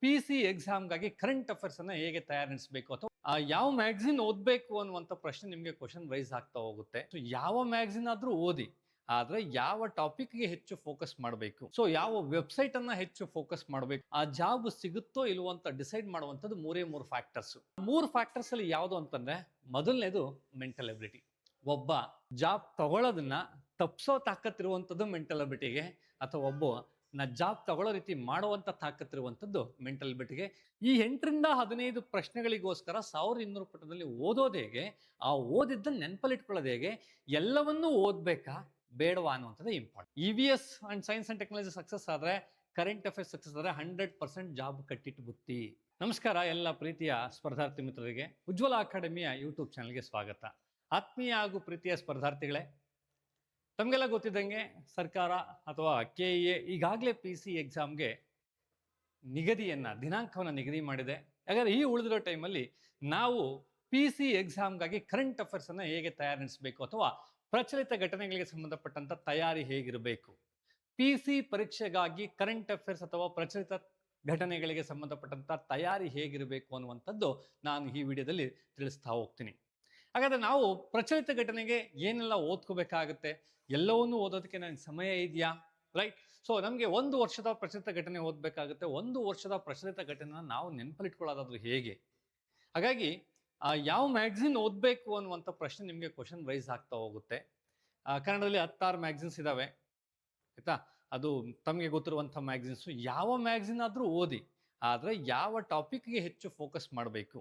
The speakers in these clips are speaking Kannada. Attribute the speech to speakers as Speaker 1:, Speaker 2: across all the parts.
Speaker 1: ಪಿ ಸಿ ಎಕ್ಸಾಮ್ಗಾಗಿ ಕರೆಂಟ್ ಅಫೇರ್ಸ್ ಅನ್ನ ಹೇಗೆ ತಯಾರು ನಡೆಸಬೇಕು ಅಥವಾ ಯಾವ ಮ್ಯಾಗಝಿನ್ ಓದಬೇಕು ಅನ್ನುವಂಥ ಪ್ರಶ್ನೆ ನಿಮಗೆ ಕ್ವಶನ್ ರೈಸ್ ಆಗ್ತಾ ಹೋಗುತ್ತೆ. ಸೊ ಯಾವ ಮ್ಯಾಗಝಿನ್ ಆದ್ರೂ ಓದಿ, ಆದ್ರೆ ಯಾವ ಟಾಪಿಕ್ಗೆ ಹೆಚ್ಚು ಫೋಕಸ್ ಮಾಡಬೇಕು, ಸೊ ಯಾವ ವೆಬ್ಸೈಟ್ ಅನ್ನ ಹೆಚ್ಚು ಫೋಕಸ್ ಮಾಡಬೇಕು, ಆ ಜಾಬ್ ಸಿಗುತ್ತೋ ಇಲ್ವೋ ಅಂತ ಡಿಸೈಡ್ ಮಾಡುವಂಥದ್ದು ಮೂರು ಫ್ಯಾಕ್ಟರ್ಸ್. ಫ್ಯಾಕ್ಟರ್ಸ್ ಅಲ್ಲಿ ಯಾವುದು ಅಂತಂದ್ರೆ, ಮೊದಲನೇದು ಮೆಂಟಲ್ ಎಬಿಲಿಟಿ. ಒಬ್ಬ ಜಾಬ್ ತಗೊಳ್ಳೋದನ್ನ ತಪ್ಪಿಸೋ ತಾಕತ್ತಿರುವಂಥದ್ದು ಮೆಂಟಲ್ ಎಬಿಲಿಟಿಗೆ, ಅಥವಾ ಒಬ್ಬ ಜಾಬ್ ತಗೊಳ್ಳೋ ರೀತಿ ಮಾಡುವಂತ ತಾಕತ್ತಿರುವಂಥದ್ದು ಮೆಂಟಲ್ ಎಬಿಲಿಟಿಗೆ. ಈ 8ರಿಂದ 15 ಪ್ರಶ್ನೆಗಳಿಗೋಸ್ಕರ 1200 ಪುಟದಲ್ಲಿ ಓದೋದು ಹೇಗೆ, ಆ ಓದಿದ್ದನ್ನು ನೆನಪಲ್ಲಿ ಇಟ್ಕೊಳ್ಳೋದು ಹೇಗೆ, ಎಲ್ಲವನ್ನೂ ಓದ್ಬೇಕಾ ಬೇಡವಾ ಅನ್ನುವಂಥದ್ದು important. EVS and science and technology success ಆದ್ರೆ, ಕರೆಂಟ್ ಅಫೇರ್ಸ್ ಸಕ್ಸಸ್ ಆದ್ರೆ 100% ಜಾಬ್ ಕಟ್ಟಿಟ್ಟು ಬುತ್ತಿ. ನಮಸ್ಕಾರ ಎಲ್ಲ ಪ್ರೀತಿಯ ಸ್ಪರ್ಧಾರ್ಥಿ ಮಿತ್ರರಿಗೆ, ಉಜ್ವಲ ಅಕಾಡೆಮಿಯ ಯೂಟ್ಯೂಬ್ ಚಾನಲ್ಗೆ ಸ್ವಾಗತ. ಆತ್ಮೀಯ ಹಾಗೂ ಪ್ರೀತಿಯ ಸ್ಪರ್ಧಾರ್ಥಿಗಳೇ, ತಮಗೆಲ್ಲ ಗೊತ್ತಿದ್ದಂಗೆ ಸರ್ಕಾರ ಅಥವಾ KEA ಈಗಾಗಲೇ PC ಎಕ್ಸಾಮ್ಗೆ ದಿನಾಂಕವನ್ನು ನಿಗದಿ ಮಾಡಿದೆ. ಹಾಗಾದ್ರೆ ಈ ಉಳಿದಿರೋ ಟೈಮಲ್ಲಿ ನಾವು PC ಎಕ್ಸಾಮ್ಗಾಗಿ ಕರೆಂಟ್ ಅಫೇರ್ಸ್ ಅನ್ನ ಹೇಗೆ ತಯಾರು ನಡೆಸಬೇಕು, ಅಥವಾ ಪ್ರಚಲಿತ ಘಟನೆಗಳಿಗೆ ಸಂಬಂಧಪಟ್ಟಂತ ತಯಾರಿ ಹೇಗಿರಬೇಕು, PC ಪರೀಕ್ಷೆಗಾಗಿ ಕರೆಂಟ್ ಅಫೇರ್ಸ್ ಅಥವಾ ಪ್ರಚಲಿತ ಘಟನೆಗಳಿಗೆ ಸಂಬಂಧಪಟ್ಟಂತ ತಯಾರಿ ಹೇಗಿರಬೇಕು ಅನ್ನುವಂಥದ್ದು ನಾನು ಈ ವಿಡಿಯೋದಲ್ಲಿ ತಿಳಿಸ್ತಾ ಹೋಗ್ತೀನಿ. ಹಾಗಾದ್ರೆ ನಾವು ಪ್ರಚಲಿತ ಘಟನೆಗೆ ಏನೆಲ್ಲ ಓದ್ಕೋಬೇಕಾಗುತ್ತೆ, ಎಲ್ಲವನ್ನೂ ಓದೋದಕ್ಕೆ ನನಗೆ ಸಮಯ ಇದೆಯಾ, ರೈಟ್? ಸೊ ನಮಗೆ 1 ವರ್ಷದ ಪ್ರಚಲಿತ ಘಟನೆ ಓದಬೇಕಾಗುತ್ತೆ. 1 ವರ್ಷದ ಪ್ರಚಲಿತ ಘಟನೆನ ನಾವು ನೆನಪಲ್ಲಿಟ್ಕೊಳ್ಳೋದಾದ್ರೂ ಹೇಗೆ? ಹಾಗಾಗಿ ಯಾವ ಮ್ಯಾಗಝಿನ್ ಓದಬೇಕು ಅನ್ನುವಂಥ ಪ್ರಶ್ನೆ ನಿಮಗೆ ಕ್ವಶನ್ ರೈಸ್ ಆಗ್ತಾ ಹೋಗುತ್ತೆ. ಕನ್ನಡದಲ್ಲಿ 16 ಮ್ಯಾಗಝಿನ್ಸ್ ಇದಾವೆ, ಆಯ್ತಾ? ಅದು ತಮಗೆ ಗೊತ್ತಿರುವಂಥ ಮ್ಯಾಗಝಿನ್ಸು. ಯಾವ ಮ್ಯಾಗಝಿನ್ ಆದರೂ ಓದಿ, ಆದರೆ ಯಾವ ಟಾಪಿಕ್ಗೆ ಹೆಚ್ಚು ಫೋಕಸ್ ಮಾಡಬೇಕು,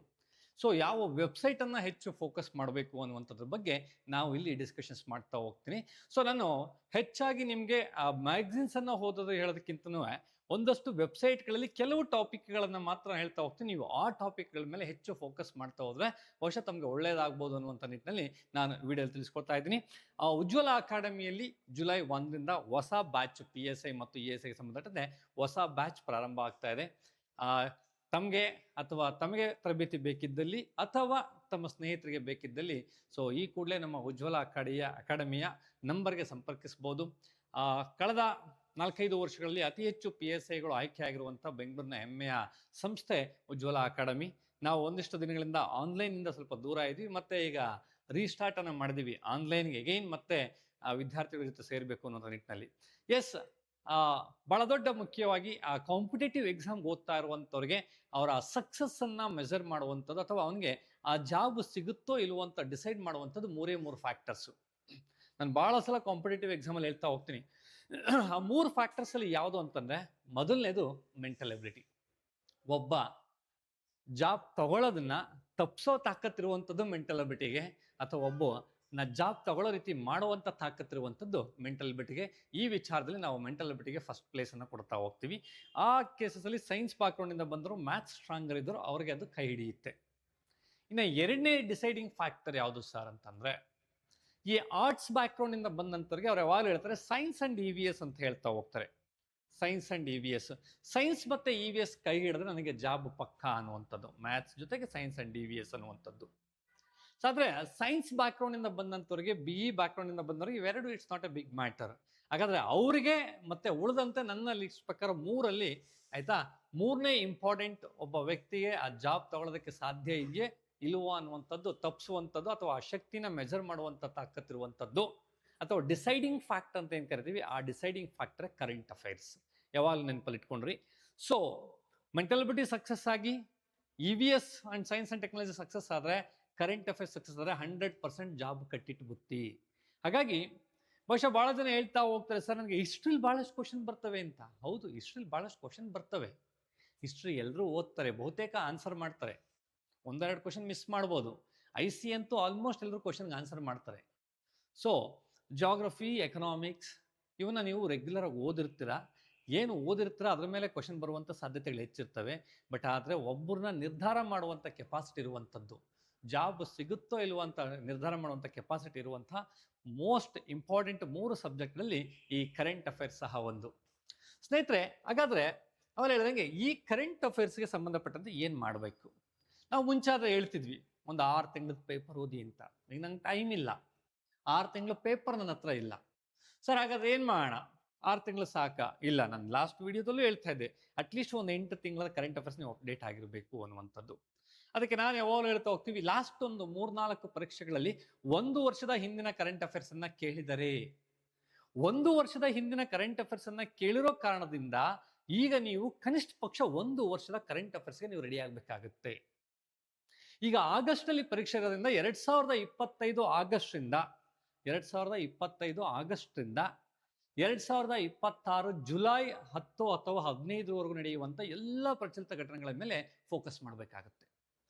Speaker 1: ಸೊ ಯಾವ ವೆಬ್ಸೈಟ್ ಅನ್ನ ಹೆಚ್ಚು ಫೋಕಸ್ ಮಾಡಬೇಕು ಅನ್ನುವಂಥದ್ರ ಬಗ್ಗೆ ನಾವು ಇಲ್ಲಿ ಡಿಸ್ಕಷನ್ಸ್ ಮಾಡ್ತಾ ಹೋಗ್ತೀನಿ. ಸೊ ನಾನು ಹೆಚ್ಚಾಗಿ ನಿಮಗೆ ಆ ಮ್ಯಾಗಝಿನ್ಸ್ ಅನ್ನ ಓದೋದು ಹೇಳೋದಕ್ಕಿಂತನೂ ಒಂದಷ್ಟು ವೆಬ್ಸೈಟ್ಗಳಲ್ಲಿ ಕೆಲವು ಟಾಪಿಕ್ಗಳನ್ನು ಮಾತ್ರ ಹೇಳ್ತಾ ಹೋಗ್ತೀನಿ. ನೀವು ಆ ಟಾಪಿಕ್ಗಳ ಮೇಲೆ ಹೆಚ್ಚು ಫೋಕಸ್ ಮಾಡ್ತಾ ಹೋದ್ರೆ ಬಹುಶಃ ತಮಗೆ ಒಳ್ಳೇದಾಗ್ಬೋದು ಅನ್ನುವಂಥ ನಿಟ್ಟಿನಲ್ಲಿ ನಾನು ವಿಡಿಯೋದಲ್ಲಿ ತಿಳಿಸ್ಕೊಡ್ತಾ ಇದ್ದೀನಿ. ಉಜ್ವಲ ಅಕಾಡೆಮಿಯಲ್ಲಿ ಜುಲೈ 1ರಿಂದ ಹೊಸ ಬ್ಯಾಚ್ PSI ಮತ್ತು ESI ಸಂಬಂಧಪಟ್ಟಂತೆ ಹೊಸ ಬ್ಯಾಚ್ ಪ್ರಾರಂಭ ಆಗ್ತಾ ಇದೆ. ತಮಗೆ ಅಥವಾ ತಮಗೆ ತರಬೇತಿ ಬೇಕಿದ್ದಲ್ಲಿ ಅಥವಾ ತಮ್ಮ ಸ್ನೇಹಿತರಿಗೆ ಬೇಕಿದ್ದಲ್ಲಿ ಸೊ ಈ ಕೂಡಲೇ ನಮ್ಮ ಉಜ್ವಲ ಅಕಾಡೆಮಿಯ ನಂಬರ್ಗೆ ಸಂಪರ್ಕಿಸ್ಬೋದು. ಕಳೆದ 4-5 ವರ್ಷಗಳಲ್ಲಿ ಅತಿ ಹೆಚ್ಚು PSIಗಳು ಆಯ್ಕೆ ಆಗಿರುವಂಥ ಬೆಂಗಳೂರಿನ ಹೆಮ್ಮೆಯ ಸಂಸ್ಥೆ ಉಜ್ವಲ ಅಕಾಡೆಮಿ. ನಾವು ಒಂದಿಷ್ಟು ದಿನಗಳಿಂದ ಆನ್ಲೈನಿಂದ ಸ್ವಲ್ಪ ದೂರ ಇದ್ವಿ, ಮತ್ತೆ ಈಗ ರೀಸ್ಟಾರ್ಟ್ ಅನ್ನು ಮಾಡಿದೀವಿ ಆನ್ಲೈನ್ಗೆ ಅಗೈನ್, ಮತ್ತೆ ವಿದ್ಯಾರ್ಥಿಗಳ ಜೊತೆ ಸೇರಬೇಕು ಅನ್ನೋ ನಿಟ್ಟಿನಲ್ಲಿ. ಎಸ್, ಬಹಳ ದೊಡ್ಡ ಮುಖ್ಯವಾಗಿ ಆ ಕಾಂಪಿಟೇಟಿವ್ ಎಕ್ಸಾಮ್ ಓದ್ತಾ ಇರುವಂಥವ್ರಿಗೆ ಅವರ ಸಕ್ಸಸ್ ಅನ್ನ ಮೆಜರ್ ಮಾಡುವಂಥದ್ದು ಅಥವಾ ಅವನಿಗೆ ಆ ಜಾಬ್ ಸಿಗುತ್ತೋ ಇಲ್ವೋ ಅಂತ ಡಿಸೈಡ್ ಮಾಡುವಂಥದ್ದು 3 ಫ್ಯಾಕ್ಟರ್ಸು. ನಾನು ಬಹಳ ಸಲ ಕಾಂಪಿಟೇಟಿವ್ ಎಕ್ಸಾಮಲ್ಲಿ ಹೇಳ್ತಾ ಹೋಗ್ತೀನಿ. ಆ 3 ಫ್ಯಾಕ್ಟರ್ಸ್ ಅಲ್ಲಿ ಯಾವುದು ಅಂತಂದ್ರೆ, ಮೊದಲನೇದು ಮೆಂಟಲ್ ಎಬಿಲಿಟಿ. ಒಬ್ಬ ಜಾಬ್ ತಗೊಳ್ಳೋದನ್ನ ತಪ್ಪಿಸೋ ತಾಕತ್ತಿರುವಂಥದ್ದು ಮೆಂಟಲ್ ಎಬಿಲಿಟಿಗೆ, ಅಥವಾ ಒಬ್ಬ ಜಾಬ್ ತಗೊಳ್ಳೋ ರೀತಿ ಮಾಡುವಂಥ ತಾಕತ್ತಿರುವಂಥದ್ದು ಮೆಂಟಲ್ ಎಬಿಲಿಟಿಗೆ. ಈ ವಿಚಾರದಲ್ಲಿ ನಾವು ಮೆಂಟಲ್ ಎಬಿಲಿಟಿಗೆ ಫಸ್ಟ್ ಪ್ಲೇಸ್ ಅನ್ನು ಕೊಡ್ತಾ ಹೋಗ್ತೀವಿ. ಆ ಕೇಸಸಲ್ಲಿ ಸೈನ್ಸ್ ಬ್ಯಾಕ್ಗ್ರೌಂಡಿಂದ ಬಂದರು, ಮ್ಯಾಥ್ಸ್ ಸ್ಟ್ರಾಂಗರ್ ಇದ್ದರು, ಅವ್ರಿಗೆ ಅದು ಕೈ ಹಿಡಿಯುತ್ತೆ. ಇನ್ನು 2ನೇ ಡಿಸೈಡಿಂಗ್ ಫ್ಯಾಕ್ಟರ್ ಯಾವುದು ಸರ್ ಅಂತಂದ್ರೆ, ಈ ಆರ್ಟ್ಸ್ ಬ್ಯಾಕ್ಗ್ರೌಂಡಿಂದ ಬಂದಂಥವ್ರಿಗೆ ಅವ್ರು ಯಾವಾಗ ಹೇಳ್ತಾರೆ ಸೈನ್ಸ್ ಅಂಡ್ EVS ಅಂತ ಹೇಳ್ತಾ ಹೋಗ್ತಾರೆ. ಸೈನ್ಸ್ ಅಂಡ್ EVS, ಸೈನ್ಸ್ ಮತ್ತೆ EVS ಕೈ ಹಿಡಿದ್ರೆ ನನಗೆ ಜಾಬ್ ಪಕ್ಕಾ ಅನ್ನುವಂಥದ್ದು, ಮ್ಯಾಥ್ಸ್ ಜೊತೆಗೆ ಸೈನ್ಸ್ ಅಂಡ್ EVS ಅನ್ನುವಂಥದ್ದು. ಸೊ ಆದ್ರೆ ಸೈನ್ಸ್ ಬ್ಯಾಕ್ಗ್ರೌಂಡ್ ಇಂದ ಬಂದಂಥವ್ರಿಗೆ, BE ಬ್ಯಾಕ್ಗ್ರೌಂಡ್ ಇಂದ ಬಂದವ್ರಿಗೆ ಇವೆರಡು it's not a big matter. ಹಾಗಾದ್ರೆ ಅವರಿಗೆ ಮತ್ತೆ ಉಳಿದಂತೆ ನನ್ನ ಲಿಸ್ಟ್ ಪ್ರಕಾರ 3ರಲ್ಲಿ ಆಯ್ತಾ, 3ನೇ ಇಂಪಾರ್ಟೆಂಟ್ ಒಬ್ಬ ವ್ಯಕ್ತಿಗೆ ಆ ಜಾಬ್ ತಗೊಳ್ಳೋದಕ್ಕೆ ಸಾಧ್ಯ ಇದೆಯೇ ಇಲ್ವೋ ಅನ್ನುವಂಥದ್ದು ತಪ್ಪಿಸುವಂಥದ್ದು, ಅಥವಾ ಆ ಶಕ್ತಿನ ಮೆಜರ್ ಮಾಡುವಂಥ ತಾಕತ್ತಿರುವಂಥದ್ದು, ಅಥವಾ ಡಿಸೈಡಿಂಗ್ ಫ್ಯಾಕ್ಟ್ ಅಂತ ಏನು ಕರಿತೀವಿ, ಆ ಡಿಸೈಡಿಂಗ್ ಫ್ಯಾಕ್ಟರ್ ಕರೆಂಟ್ ಅಫೈರ್ಸ್. ಯಾವಾಗ ನೆನಪಲ್ಲಿ ಇಟ್ಕೊಂಡ್ರಿ. ಸೊ ಮೆಂಟಲ್ ಎಬಿಲಿಟಿ ಸಕ್ಸಸ್ ಆಗಿ, EVS and science and technology success ಆದ್ರೆ, ಕರೆಂಟ್ ಅಫೇರ್ಸ್ ಸಕ್ಸಸ್ ಆದರೆ 100% ಜಾಬ್ ಕಟ್ಟಿಟ್ಟು ಬುತ್ತಿ. ಹಾಗಾಗಿ ಬಹುಶಃ ಭಾಳ ಜನ ಹೇಳ್ತಾ ಹೋಗ್ತಾರೆ, ಸರ್ ನನಗೆ ಹಿಸ್ಟ್ರಿಲಿ ಭಾಳಷ್ಟು ಕ್ವಶನ್ ಬರ್ತವೆ ಅಂತ. ಹೌದು, ಹಿಸ್ಟ್ರಿಲಿ ಭಾಳಷ್ಟು ಕ್ವಶನ್ ಬರ್ತವೆ. ಹಿಸ್ಟ್ರಿ ಎಲ್ಲರೂ ಓದ್ತಾರೆ, ಬಹುತೇಕ ಆನ್ಸರ್ ಮಾಡ್ತಾರೆ. 1-2 ಕ್ವಶನ್ ಮಿಸ್ ಮಾಡ್ಬೋದು. IC ಅಂತೂ ಆಲ್ಮೋಸ್ಟ್ ಎಲ್ಲರೂ ಕ್ವಶನ್ಗೆ ಆನ್ಸರ್ ಮಾಡ್ತಾರೆ. ಸೊ ಜಾಗ್ರಫಿ, ಎಕನಾಮಿಕ್ಸ್ ಇವನ್ನ ನೀವು ರೆಗ್ಯುಲರ್ ಆಗಿ ಓದಿರ್ತೀರ. ಏನು ಓದಿರ್ತೀರ ಅದ್ರ ಮೇಲೆ ಕ್ವಶನ್ ಬರುವಂಥ ಸಾಧ್ಯತೆಗಳು ಹೆಚ್ಚಿರ್ತವೆ. ಬಟ್ ಆದರೆ ಒಬ್ಬರನ್ನ ನಿರ್ಧಾರ ಮಾಡುವಂಥ ಕೆಪಾಸಿಟಿ ಇರುವಂಥದ್ದು, ಜಾಬ್ ಸಿಗುತ್ತೋ ಇಲ್ವೋ ಅಂತ ನಿರ್ಧಾರ ಮಾಡುವಂಥ ಕೆಪಾಸಿಟಿ ಇರುವಂಥ ಮೋಸ್ಟ್ ಇಂಪಾರ್ಟೆಂಟ್ 3 ಸಬ್ಜೆಕ್ಟ್ಗಳಲ್ಲಿ ಈ ಕರೆಂಟ್ ಅಫೇರ್ಸ್ ಸಹ ಒಂದು. ಸ್ನೇಹಿತರೆ, ಹಾಗಾದರೆ ಅವ್ರು ಹೇಳಿದಂಗೆ ಈ ಕರೆಂಟ್ ಅಫೇರ್ಸ್ಗೆ ಸಂಬಂಧಪಟ್ಟಂತೆ ಏನು ಮಾಡಬೇಕು? ನಾವು ಮುಂಚೆ ಆದರೆ ಹೇಳ್ತಿದ್ವಿ ಒಂದು 6 ತಿಂಗಳದ ಪೇಪರ್ ಓದಿ ಅಂತ. ಈಗ ನಂಗೆ ಟೈಮ್ ಇಲ್ಲ, 6 ತಿಂಗಳ ಪೇಪರ್ ನನ್ನ ಹತ್ರ ಇಲ್ಲ. ಸರ್ ಹಾಗಾದ್ರೆ ಏನು ಮಾಡೋಣ? 6 ತಿಂಗಳು ಸಾಕ? ಇಲ್ಲ, ನಾನು ಲಾಸ್ಟ್ ವಿಡಿಯೋದಲ್ಲೂ ಹೇಳ್ತಾ ಇದ್ದೆ, ಅಟ್ಲೀಸ್ಟ್ ಒಂದು 8 ತಿಂಗಳ ಕರೆಂಟ್ ಅಫೇರ್ಸ್ ನೀವು ಅಪ್ಡೇಟ್ ಆಗಿರಬೇಕು ಅನ್ನುವಂಥದ್ದು. ಅದಕ್ಕೆ ನಾನು ಯಾವಾಗಲೂ ಹೇಳ್ತಾ ಹೋಗ್ತೀವಿ, ಲಾಸ್ಟ್ ಒಂದು 3-4 ಪರೀಕ್ಷೆಗಳಲ್ಲಿ 1 ವರ್ಷದ ಹಿಂದಿನ ಕರೆಂಟ್ ಅಫೇರ್ಸ್ ಅನ್ನ ಕೇಳಿದರೆ, 1 ವರ್ಷದ ಹಿಂದಿನ ಕರೆಂಟ್ ಅಫೇರ್ಸ್ ಅನ್ನ ಕೇಳಿರೋ ಕಾರಣದಿಂದ ಈಗ ನೀವು ಕನಿಷ್ಠ ಪಕ್ಷ 1 ವರ್ಷದ ಕರೆಂಟ್ ಅಫೇರ್ಸ್ಗೆ ನೀವು ರೆಡಿ ಆಗಬೇಕಾಗುತ್ತೆ. ಈಗ ಆಗಸ್ಟ್ ಅಲ್ಲಿ ಪರೀಕ್ಷೆ ಇರೋದ್ರಿಂದ 2025 ಆಗಸ್ಟ್ರಿಂದ 2026 ಜುಲೈ 10 ಅಥವಾ 15 ನಡೆಯುವಂತ ಎಲ್ಲ ಪ್ರಚಲಿತ ಘಟನೆಗಳ ಮೇಲೆ ಫೋಕಸ್ ಮಾಡಬೇಕಾಗುತ್ತೆ.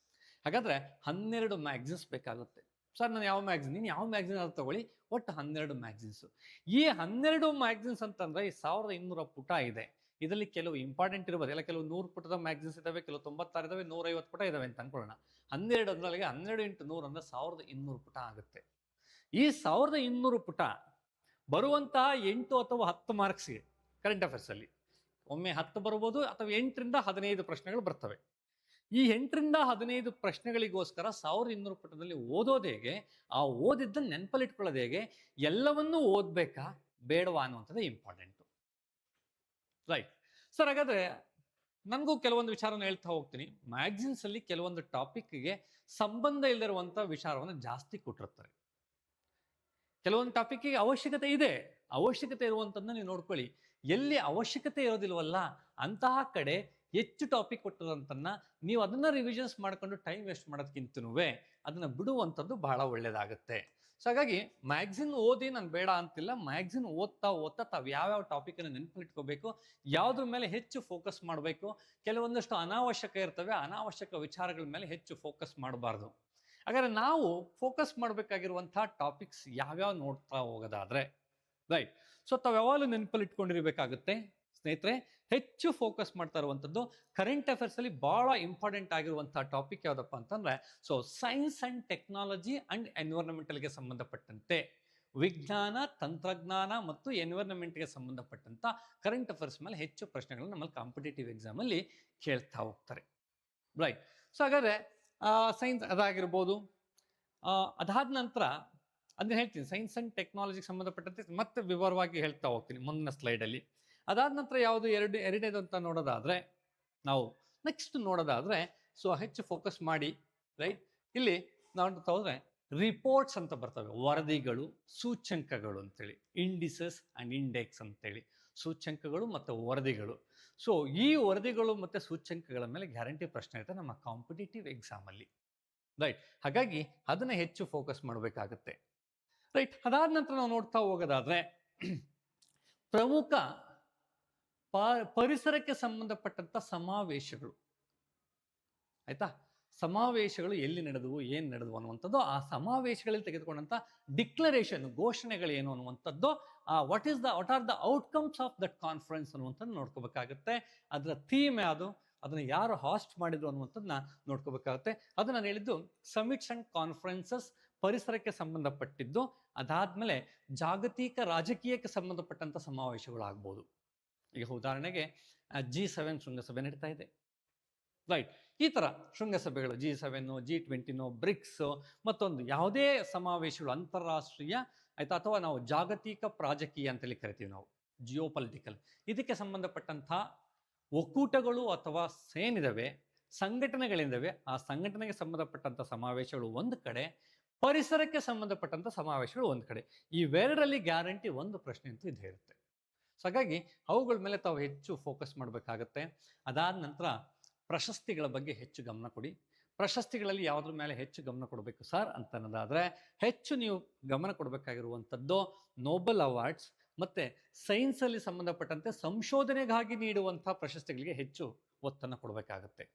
Speaker 1: ಹಾಗಾದ್ರೆ 12 ಮ್ಯಾಗ್ಝಿನ್ಸ್ ಬೇಕಾಗುತ್ತೆ. ಸರ್ ನಾನು ಯಾವ ಮ್ಯಾಗ್ಝಿನ್? ನೀನು ಯಾವ ಮ್ಯಾಗ್ಝಿನ್ ಆದ್ರೂ ತಗೊಳ್ಳಿ, ಒಟ್ಟು 12 ಮ್ಯಾಗ್ಝಿನ್ಸ್. ಈ 12 ಮ್ಯಾಗ್ಝಿನ್ಸ್ ಅಂತಂದ್ರೆ ಈ 1200 ಪುಟ ಇದೆ. ಇದರಲ್ಲಿ ಕೆಲವು ಇಂಪಾರ್ಟೆಂಟ್ ಇರ್ಬೋದು, ಎಲ್ಲ ಕೆಲವು 100 ಪುಟದ ಮ್ಯಾಗ್ಝಿನ್ಸ್ ಇದಾವೆ, ಕೆಲವು 96 ಇದಾವೆ, 150 ಪುಟ ಇದಾವೆ ಅಂತ ಅನ್ಕೊಳ್ಳೋಣ. 12 ಅಂದ್ರಲ್ಲಿಗೆ 12 × 100 ಅಂದ್ರೆ 1200 ಪುಟ ಆಗುತ್ತೆ. ಈ 1200 ಪುಟ ಬರುವಂತಹ 8 ಅಥವಾ 10 ಮಾರ್ಕ್ಸ್ಗೆ ಕರೆಂಟ್ ಅಫೇರ್ಸ್ ಅಲ್ಲಿ ಒಮ್ಮೆ 10 ಬರ್ಬೋದು, ಅಥವಾ 8 ರಿಂದ 15 ಪ್ರಶ್ನೆಗಳು ಬರ್ತವೆ. ಈ 8 ರಿಂದ 15 ಪ್ರಶ್ನೆಗಳಿಗೋಸ್ಕರ 1200 ಪುಟದಲ್ಲಿ ಓದೋದು ಹೇಗೆ, ಆ ಓದಿದ್ದನ್ನು ನೆನಪಲ್ಲಿ ಇಟ್ಕೊಳ್ಳೋದು ಹೇಗೆ, ಎಲ್ಲವನ್ನೂ ಓದ್ಬೇಕಾ ಬೇಡವಾ ಅನ್ನುವಂಥದ್ದು ಇಂಪಾರ್ಟೆಂಟ್. ರೈಟ್ ಸರ್, ಹಾಗಾದ್ರೆ ನನಗೂ ಕೆಲವೊಂದು ವಿಚಾರವನ್ನು ಹೇಳ್ತಾ ಹೋಗ್ತೀನಿ. ಮ್ಯಾಗ್ಝಿನ್ಸ್ ಅಲ್ಲಿ ಕೆಲವೊಂದು ಟಾಪಿಕ್ಗೆ ಸಂಬಂಧ ಇಲ್ಲದಿರುವಂಥ ವಿಚಾರವನ್ನು ಜಾಸ್ತಿ ಕೊಟ್ಟಿರ್ತಾರೆ. ಕೆಲವೊಂದು ಟಾಪಿಕ್ಗೆ ಅವಶ್ಯಕತೆ ಇದೆ, ಅವಶ್ಯಕತೆ ಇರುವಂಥದ್ದನ್ನ ನೀವು ನೋಡ್ಕೊಳ್ಳಿ. ಎಲ್ಲಿ ಅವಶ್ಯಕತೆ ಇರೋದಿಲ್ವಲ್ಲ ಅಂತಹ ಕಡೆ ಹೆಚ್ಚು ಟಾಪಿಕ್ ಕೊಟ್ಟಿರೋಂಥನ್ನ ನೀವು ಅದನ್ನ ರಿವಿಷನ್ಸ್ ಮಾಡ್ಕೊಂಡು ಟೈಮ್ ವೇಸ್ಟ್ ಮಾಡೋದಕ್ಕಿಂತನೂ ಅದನ್ನ ಬಿಡುವಂಥದ್ದು ಬಹಳ ಒಳ್ಳೇದಾಗುತ್ತೆ. ಸೊ ಹಾಗಾಗಿ ಮ್ಯಾಗ್ಝಿನ್ ಓದಿ ನಾನು ಬೇಡ ಅಂತಿಲ್ಲ. ಮ್ಯಾಗ್ಝಿನ್ ಓದ್ತಾ ತಾವು ಯಾವ್ಯಾವ ಟಾಪಿಕನ್ನು ನೆನಪಿಟ್ಕೋಬೇಕು, ಯಾವುದ್ರ ಮೇಲೆ ಹೆಚ್ಚು ಫೋಕಸ್ ಮಾಡಬೇಕು. ಕೆಲವೊಂದಷ್ಟು ಅನಾವಶ್ಯಕ ಇರ್ತವೆ, ಅನಾವಶ್ಯಕ ವಿಚಾರಗಳ ಮೇಲೆ ಹೆಚ್ಚು ಫೋಕಸ್ ಮಾಡಬಾರ್ದು. ಹಾಗಾದ್ರೆ ನಾವು ಫೋಕಸ್ ಮಾಡಬೇಕಾಗಿರುವಂತಹ ಟಾಪಿಕ್ಸ್ ಯಾವ್ಯಾವ ನೋಡ್ತಾ ಹೋಗೋದಾದ್ರೆ, ರೈಟ್, ಸೊ ತಾವು ಯಾವಾಗಲೂ ನೆನಪಲ್ಲಿ ಇಟ್ಕೊಂಡಿರ್ಬೇಕಾಗುತ್ತೆ ಸ್ನೇಹಿತರೆ. ಹೆಚ್ಚು ಫೋಕಸ್ ಮಾಡ್ತಾ ಇರುವಂಥದ್ದು ಕರೆಂಟ್ ಅಫೇರ್ಸ್ ಅಲ್ಲಿ ಬಹಳ ಇಂಪಾರ್ಟೆಂಟ್ ಆಗಿರುವಂತಹ ಟಾಪಿಕ್ ಯಾವ್ದಪ್ಪ ಅಂತಂದ್ರೆ, so science and technology and ಎನ್ವಿರಾನ್ಮೆಂಟಲ್ಗೆ ಸಂಬಂಧಪಟ್ಟಂತೆ, ವಿಜ್ಞಾನ, ತಂತ್ರಜ್ಞಾನ ಮತ್ತು ಎನ್ವಿರಾನ್ಮೆಂಟ್ಗೆ ಸಂಬಂಧಪಟ್ಟಂತ ಕರೆಂಟ್ ಅಫೇರ್ಸ್ ಮೇಲೆ ಹೆಚ್ಚು ಪ್ರಶ್ನೆಗಳನ್ನ ನಮ್ಮಲ್ಲಿ ಕಾಂಪಿಟೇಟಿವ್ ಎಕ್ಸಾಮ್ ಅಲ್ಲಿ ಕೇಳ್ತಾ ಹೋಗ್ತಾರೆ. ರೈಟ್, ಸೊ ಹಾಗಾದ್ರೆ ಸೈನ್ಸ್ ಅದಾಗಿರ್ಬೋದು. ಅದಾದ ನಂತರ ಅದನ್ನ ಹೇಳ್ತೀನಿ, ಸೈನ್ಸ್ ಅಂಡ್ ಟೆಕ್ನಾಲಜಿಗೆ ಸಂಬಂಧಪಟ್ಟಂತೆ ಮತ್ತೆ ವಿವರವಾಗಿ ಹೇಳ್ತಾ ಹೋಗ್ತೀನಿ ಮುಂದಿನ ಸ್ಲೈಡಲ್ಲಿ. ಅದಾದ ನಂತರ ಯಾವುದು ಎರಡನೇದು ಅಂತ ನೋಡೋದಾದ್ರೆ, ನಾವು ನೆಕ್ಸ್ಟ್ ನೋಡೋದಾದ್ರೆ, ಸೊ ಹೆಚ್ಚು ಫೋಕಸ್ ಮಾಡಿ. ರೈಟ್, ಇಲ್ಲಿ ನೋಡ್ತಾ ಹೋದ್ರೆ ರಿಪೋರ್ಟ್ಸ್ ಅಂತ ಬರ್ತವೆ, ವರದಿಗಳು, ಸೂಚ್ಯಂಕಗಳು ಅಂತೇಳಿ, ಇಂಡಿಸಸ್ ಅಂಡ್ ಇಂಡೆಕ್ಸ್ ಅಂತೇಳಿ, ಸೂಚ್ಯಂಕಗಳು ಮತ್ತು ವರದಿಗಳು. ಸೊ ಈ ವರದಿಗಳು ಮತ್ತು ಸೂಚ್ಯಂಕಗಳ ಮೇಲೆ ಗ್ಯಾರಂಟಿ ಪ್ರಶ್ನೆ ಇರುತ್ತೆ ನಮ್ಮ ಕಾಂಪಿಟೇಟಿವ್ ಎಕ್ಸಾಮ್ ಅಲ್ಲಿ. ರೈಟ್, ಹಾಗಾಗಿ ಅದನ್ನ ಹೆಚ್ಚು ಫೋಕಸ್ ಮಾಡಬೇಕಾಗುತ್ತೆ. ರೈಟ್, ಅದಾದ ನಂತರ ನಾವು ನೋಡ್ತಾ ಹೋಗೋದಾದ್ರೆ ಪ್ರಮುಖ ಪರಿಸರಕ್ಕೆ ಸಂಬಂಧಪಟ್ಟಂತ ಸಮಾವೇಶಗಳು. ಆಯ್ತಾ, ಸಮಾವೇಶಗಳು ಎಲ್ಲಿ ನಡೆದವು, ಏನ್ ನಡೆದವು ಅನ್ನುವಂಥದ್ದು, ಆ ಸಮಾವೇಶಗಳಲ್ಲಿ ತೆಗೆದುಕೊಂಡಂತ ಡಿಕ್ಲರೇಷನ್, ಘೋಷಣೆಗಳು ಏನು ಅನ್ನುವಂಥದ್ದು, what are the outcomes of that conference ಅನ್ನುವಂಥದ್ದು ನೋಡ್ಕೋಬೇಕಾಗುತ್ತೆ. ಅದರ ಥೀಮ್ ಯಾವುದು, ಅದನ್ನ ಯಾರು ಹಾಸ್ಟ್ ಮಾಡಿದ್ರು ಅನ್ನುವಂಥದ್ದನ್ನ ನೋಡ್ಕೋಬೇಕಾಗುತ್ತೆ. ಅದು ನಾನು ಹೇಳಿದ್ದು ಸಮಿಟ್ಸ್ ಅಂಡ್ ಕಾನ್ಫರೆನ್ಸಸ್ ಪರಿಸರಕ್ಕೆ ಸಂಬಂಧಪಟ್ಟಿದ್ದು. ಅದಾದ್ಮೇಲೆ ಜಾಗತಿಕ ರಾಜಕೀಯಕ್ಕೆ ಸಂಬಂಧಪಟ್ಟಂತ ಸಮಾವೇಶಗಳು ಆಗ್ಬೋದು. ಈಗ ಉದಾಹರಣೆಗೆ G7 ಶೃಂಗಸಭೆ ನಡೀತಾ ಇದೆ. ರೈಟ್, ಈ ತರ ಶೃಂಗಸಭೆಗಳು G7, G20, ಬ್ರಿಕ್ಸ್, ಮತ್ತೊಂದು ಯಾವುದೇ ಸಮಾವೇಶಗಳು ಅಂತಾರಾಷ್ಟ್ರೀಯ, ಆಯ್ತಾ, ಅಥವಾ ನಾವು ಜಾಗತಿಕ ರಾಜಕೀಯ ಅಂತೇಳಿ ಕರಿತೀವಿ ನಾವು, ಜಿಯೋಪೊಲಿಟಿಕಲ್, ಇದಕ್ಕೆ ಸಂಬಂಧಪಟ್ಟಂತ ಒಕ್ಕೂಟಗಳು ಅಥವಾ ಏನಿದಾವೆ, ಸಂಘಟನೆಗಳಿದ್ದಾವೆ, ಆ ಸಂಘಟನೆಗೆ ಸಂಬಂಧಪಟ್ಟಂತ ಸಮಾವೇಶಗಳು ಒಂದು ಕಡೆ, ಪರಿಸರಕ್ಕೆ ಸಂಬಂಧಪಟ್ಟಂತ ಸಮಾವೇಶಗಳು ಒಂದು ಕಡೆ. ಇವೆರಡರಲ್ಲಿ ಗ್ಯಾರಂಟಿ ಒಂದು ಪ್ರಶ್ನೆ ಅಂತೂ ಇದೇ ಇರುತ್ತೆ. ಸೊ ಹಾಗಾಗಿ ಅವುಗಳ ಮೇಲೆ ತಾವು ಹೆಚ್ಚು ಫೋಕಸ್ ಮಾಡಬೇಕಾಗತ್ತೆ. ಅದಾದ ನಂತರ ಪ್ರಶಸ್ತಿಗಳ ಬಗ್ಗೆ ಹೆಚ್ಚು ಗಮನ ಕೊಡಿ. ಪ್ರಶಸ್ತಿಗಳಲ್ಲಿ ಯಾವುದ್ರ ಮೇಲೆ ಹೆಚ್ಚು ಗಮನ ಕೊಡಬೇಕು ಸರ್ ಅಂತ ಅನ್ನೋದಾದ್ರೆ, ಹೆಚ್ಚು ನೀವು ಗಮನ ಕೊಡಬೇಕಾಗಿರುವಂಥದ್ದು ನೋಬೆಲ್ ಅವಾರ್ಡ್ಸ್ ಮತ್ತೆ ಸೈನ್ಸ್ ಅಲ್ಲಿ ಸಂಬಂಧಪಟ್ಟಂತೆ ಸಂಶೋಧನೆಗಾಗಿ ನೀಡುವಂತಹ ಪ್ರಶಸ್ತಿಗಳಿಗೆ ಹೆಚ್ಚು ಒತ್ತನ್ನು ಕೊಡಬೇಕಾಗತ್ತೆ.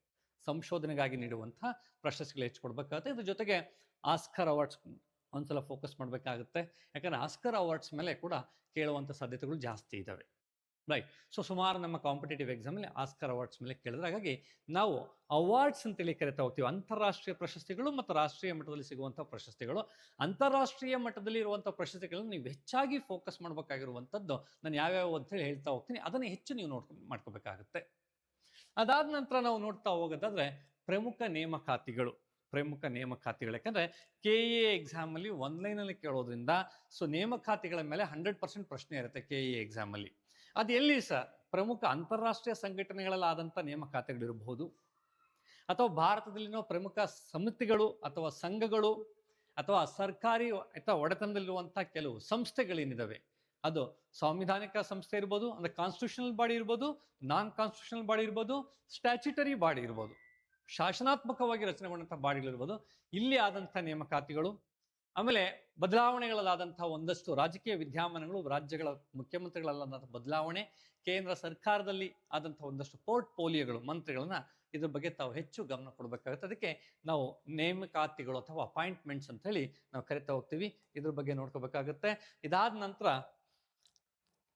Speaker 1: ಸಂಶೋಧನೆಗಾಗಿ ನೀಡುವಂತಹ ಪ್ರಶಸ್ತಿಗಳು ಹೆಚ್ಚು ಕೊಡಬೇಕಾಗುತ್ತೆ. ಇದ್ರ ಜೊತೆಗೆ ಆಸ್ಕರ್ ಅವಾರ್ಡ್ಸ್ ಒಂದ್ಸಲ ಫೋಕಸ್ ಮಾಡಬೇಕಾಗುತ್ತೆ. ಯಾಕಂದ್ರೆ ಆಸ್ಕರ್ ಅವಾರ್ಡ್ಸ್ ಮೇಲೆ ಕೂಡ ಕೇಳುವಂಥ ಸಾಧ್ಯತೆಗಳು ಜಾಸ್ತಿ ಇದ್ದಾವೆ. ರೈಟ್, ಸೊ ಸುಮಾರು ನಮ್ಮ ಕಾಂಪಿಟೇಟಿವ್ ಎಕ್ಸಾಮಲ್ಲಿ ಆಸ್ಕರ್ ಅವಾರ್ಡ್ಸ್ ಮೇಲೆ ಕೇಳಿದ್ರೆ, ಹಾಗಾಗಿ ನಾವು ಅವಾರ್ಡ್ಸ್ ಅಂತೇಳಿ ಕರಿತಾ ಹೋಗ್ತೀವಿ. ಅಂತಾರಾಷ್ಟ್ರೀಯ ಪ್ರಶಸ್ತಿಗಳು ಮತ್ತು ರಾಷ್ಟ್ರೀಯ ಮಟ್ಟದಲ್ಲಿ ಸಿಗುವಂಥ ಪ್ರಶಸ್ತಿಗಳು. ಅಂತಾರಾಷ್ಟ್ರೀಯ ಮಟ್ಟದಲ್ಲಿ ಇರುವಂಥ ಪ್ರಶಸ್ತಿಗಳನ್ನು ನೀವು ಹೆಚ್ಚಾಗಿ ಫೋಕಸ್ ಮಾಡಬೇಕಾಗಿರುವಂಥದ್ದು ನಾನು ಯಾವ್ಯಾವ ಅಂತೇಳಿ ಹೇಳ್ತಾ ಹೋಗ್ತೀನಿ, ಅದನ್ನು ಹೆಚ್ಚು ನೀವು ಮಾಡ್ಕೋಬೇಕಾಗುತ್ತೆ. ಅದಾದ ನಂತರ ನಾವು ನೋಡ್ತಾ ಹೋಗೋದಾದ್ರೆ ಪ್ರಮುಖ ನೇಮಕಾತಿಗಳು. ಯಾಕಂದ್ರೆ KA ಎಕ್ಸಾಮ್ ಅಲ್ಲಿ 1 ಲೈನಲ್ಲಿ ಕೇಳೋದ್ರಿಂದ, ಸೊ ನೇಮಕಾತಿಗಳ ಮೇಲೆ 100% ಪ್ರಶ್ನೆ ಇರುತ್ತೆ KA ಎಕ್ಸಾಮ್ ಅಲ್ಲಿ. ಅದು ಎಲ್ಲಿ ಸರ್? ಪ್ರಮುಖ ಅಂತಾರಾಷ್ಟ್ರೀಯ ಸಂಘಟನೆಗಳಲ್ಲಾದಂಥ ನೇಮಕಾತಿಗಳಿರಬಹುದು, ಅಥವಾ ಭಾರತದಲ್ಲಿನ ಪ್ರಮುಖ ಸಮಿತಿಗಳು ಅಥವಾ ಸಂಘಗಳು ಅಥವಾ ಸರ್ಕಾರಿ ಅಥವಾ ಒಡೆತನದಲ್ಲಿರುವಂತಹ ಕೆಲವು ಸಂಸ್ಥೆಗಳೇನಿದಾವೆ, ಅದು ಸಾಂವಿಧಾನಿಕ ಸಂಸ್ಥೆ ಇರ್ಬೋದು, ಅಂದ್ರೆ ಕಾನ್ಸ್ಟಿಟ್ಯೂಷನಲ್ ಬಾಡಿ ಇರ್ಬೋದು, ನಾನ್ ಕಾನ್ಸ್ಟಿಟ್ಯೂಷನಲ್ ಬಾಡಿ ಇರ್ಬೋದು, ಸ್ಟ್ಯಾಚ್ಯುಟರಿ ಬಾಡಿ ಇರ್ಬೋದು, ಶಾಸನಾತ್ಮಕವಾಗಿ ರಚನೆಗೊಂಡಂತಹ ಬಾಡಿಗಳಿರ್ಬೋದು, ಇಲ್ಲಿ ಆದಂಥ ನೇಮಕಾತಿಗಳು. ಆಮೇಲೆ ಬದಲಾವಣೆಗಳಲ್ಲಾದಂತಹ ಒಂದಷ್ಟು ರಾಜಕೀಯ ವಿದ್ಯಮಾನಗಳು, ರಾಜ್ಯಗಳ ಮುಖ್ಯಮಂತ್ರಿಗಳಲ್ಲಾದಂಥ ಬದಲಾವಣೆ, ಕೇಂದ್ರ ಸರ್ಕಾರದಲ್ಲಿ ಆದಂಥ ಒಂದಷ್ಟು ಪೋರ್ಟ್ಫೋಲಿಯೋಗಳು, ಮಂತ್ರಿಗಳನ್ನ ಇದ್ರ ಬಗ್ಗೆ ತಾವು ಹೆಚ್ಚು ಗಮನ ಕೊಡಬೇಕಾಗುತ್ತೆ. ಅದಕ್ಕೆ ನಾವು ನೇಮಕಾತಿಗಳು ಅಥವಾ ಅಪಾಯಿಂಟ್ಮೆಂಟ್ಸ್ ಅಂತ ಹೇಳಿ ನಾವು ಕರಿತಾ ಹೋಗ್ತೀವಿ. ಇದ್ರ ಬಗ್ಗೆ ನೋಡ್ಕೋಬೇಕಾಗುತ್ತೆ. ಇದಾದ ನಂತರ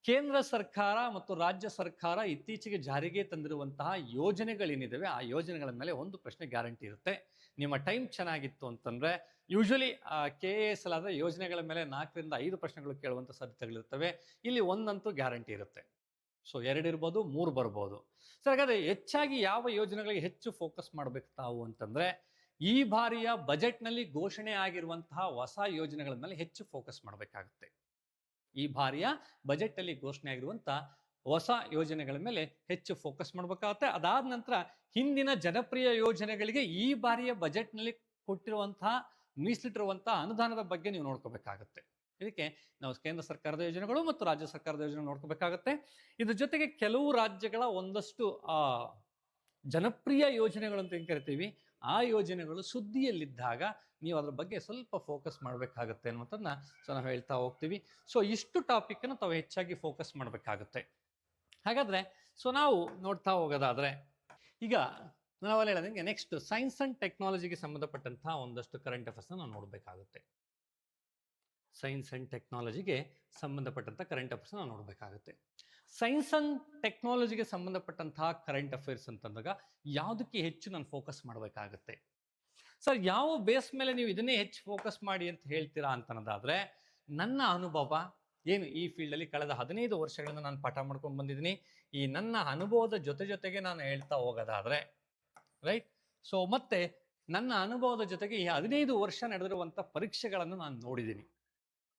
Speaker 1: ಕೇಂದ್ರ ಸರ್ಕಾರ ಮತ್ತು ರಾಜ್ಯ ಸರ್ಕಾರ ಇತ್ತೀಚೆಗೆ ಜಾರಿಗೆ ತಂದಿರುವಂತಹ ಯೋಜನೆಗಳೇನಿದಾವೆ, ಆ ಯೋಜನೆಗಳ ಮೇಲೆ ಒಂದು ಪ್ರಶ್ನೆ ಗ್ಯಾರಂಟಿ ಇರುತ್ತೆ. ನಿಮ್ಮ ಟೈಮ್ ಚೆನ್ನಾಗಿತ್ತು ಅಂತಂದ್ರೆ ಯೂಶಲಿ KAS ಅಲ್ಲಾದ್ರೆ ಯೋಜನೆಗಳ ಮೇಲೆ 4 ರಿಂದ 5 ಪ್ರಶ್ನೆಗಳು ಕೇಳುವಂಥ ಸಾಧ್ಯತೆಗಳಿರ್ತವೆ. ಇಲ್ಲಿ ಒಂದಂತೂ ಗ್ಯಾರಂಟಿ ಇರುತ್ತೆ. ಸೊ 2 ಇರ್ಬೋದು, 3 ಬರ್ಬೋದು. ಸೊ ಹಾಗಾದ್ರೆ ಹೆಚ್ಚಾಗಿ ಯಾವ ಯೋಜನೆಗಳಿಗೆ ಹೆಚ್ಚು ಫೋಕಸ್ ಮಾಡ್ಬೇಕು ತಾವು ಅಂತಂದ್ರೆ, ಈ ಬಾರಿಯ ಬಜೆಟ್ನಲ್ಲಿ ಘೋಷಣೆ ಆಗಿರುವಂತಹ ಹೊಸ ಯೋಜನೆಗಳ ಮೇಲೆ ಹೆಚ್ಚು ಫೋಕಸ್ ಮಾಡಬೇಕಾಗುತ್ತೆ. ಈ ಬಾರಿಯ ಬಜೆಟ್ ಅಲ್ಲಿ ಘೋಷಣೆ ಆಗಿರುವಂತಹ ಹೊಸ ಯೋಜನೆಗಳ ಮೇಲೆ ಹೆಚ್ಚು ಫೋಕಸ್ ಮಾಡಬೇಕಾಗುತ್ತೆ. ಅದಾದ ನಂತರ ಹಿಂದಿನ ಜನಪ್ರಿಯ ಯೋಜನೆಗಳಿಗೆ ಈ ಬಾರಿಯ ಬಜೆಟ್ ನಲ್ಲಿ ಕೊಟ್ಟಿರುವಂತಹ ಮೀಸಲಿಟ್ಟಿರುವಂತಹ ಅನುದಾನದ ಬಗ್ಗೆ ನೀವು ನೋಡ್ಕೋಬೇಕಾಗುತ್ತೆ. ಇದಕ್ಕೆ ನಾವು ಕೇಂದ್ರ ಸರ್ಕಾರದ ಯೋಜನೆಗಳು ಮತ್ತು ರಾಜ್ಯ ಸರ್ಕಾರದ ಯೋಜನೆ ನೋಡ್ಕೋಬೇಕಾಗುತ್ತೆ. ಇದ್ರ ಜೊತೆಗೆ ಕೆಲವು ರಾಜ್ಯಗಳ ಒಂದಷ್ಟು ಜನಪ್ರಿಯ ಯೋಜನೆಗಳು ಅಂತ ಏನ್ ಕರಿತೀವಿ, ಆ ಯೋಜನೆಗಳು ಸುದ್ದಿಯಲ್ಲಿದ್ದಾಗ ನೀವು ಅದ್ರ ಬಗ್ಗೆ ಸ್ವಲ್ಪ ಫೋಕಸ್ ಮಾಡಬೇಕಾಗುತ್ತೆ ಅನ್ನೋದನ್ನ ನಾವು ಹೇಳ್ತಾ ಹೋಗ್ತೀವಿ. ಸೊ ಇಷ್ಟು ಟಾಪಿಕ್ ಅನ್ನು ತಾವು ಹೆಚ್ಚಾಗಿ ಫೋಕಸ್ ಮಾಡಬೇಕಾಗುತ್ತೆ. ಹಾಗಾದ್ರೆ ನಾವು ನೋಡ್ತಾ ಹೋಗೋದಾದ್ರೆ, ಈಗ ನಾವಲ್ಲಿ ಹೇಳೋದಂಗೆ ನೆಕ್ಸ್ಟ್ ಸೈನ್ಸ್ ಅಂಡ್ ಟೆಕ್ನಾಲಜಿಗೆ ಸಂಬಂಧಪಟ್ಟಂತಹ ಒಂದಷ್ಟು ಕರೆಂಟ್ ಅಫೇರ್ಸ್ ನಾವು ನೋಡಬೇಕಾಗುತ್ತೆ. ಸೈನ್ಸ್ ಅಂಡ್ ಟೆಕ್ನಾಲಜಿಗೆ ಸಂಬಂಧಪಟ್ಟಂತಹ ಕರೆಂಟ್ ಅಫೇರ್ಸ್ ನಾವು ನೋಡಬೇಕಾಗುತ್ತೆ. ಸೈನ್ಸ್ ಅಂಡ್ ಟೆಕ್ನಾಲಜಿಗೆ ಸಂಬಂಧಪಟ್ಟಂತಹ ಕರೆಂಟ್ ಅಫೇರ್ಸ್ ಅಂತಂದಾಗ ಯಾವುದಕ್ಕೆ ಹೆಚ್ಚು ನಾನು ಫೋಕಸ್ ಮಾಡಬೇಕಾಗುತ್ತೆ ಸರ್? ಯಾವ ಬೇಸ್ ಮೇಲೆ ನೀವು ಇದನ್ನೇ ಹೆಚ್ಚು ಫೋಕಸ್ ಮಾಡಿ ಅಂತ ಹೇಳ್ತೀರಾ ಅಂತನ್ನೋದಾದ್ರೆ, ನನ್ನ ಅನುಭವ ಏನು ಈ ಫೀಲ್ಡಲ್ಲಿ ಕಳೆದ 15 ವರ್ಷಗಳಿಂದ ನಾನು ಪಾಠ ಮಾಡ್ಕೊಂಡು ಬಂದಿದ್ದೀನಿ. ಈ ನನ್ನ ಅನುಭವದ ಜೊತೆಗೆ ನಾನು ಹೇಳ್ತಾ ಹೋಗೋದಾದ್ರೆ, ರೈಟ್, ಸೊ ಮತ್ತೆ ನನ್ನ ಅನುಭವದ ಜೊತೆಗೆ ಈ 15 ವರ್ಷ ನಡೆದಿರುವಂಥ ಪರೀಕ್ಷೆಗಳನ್ನು ನಾನು ನೋಡಿದ್ದೀನಿ,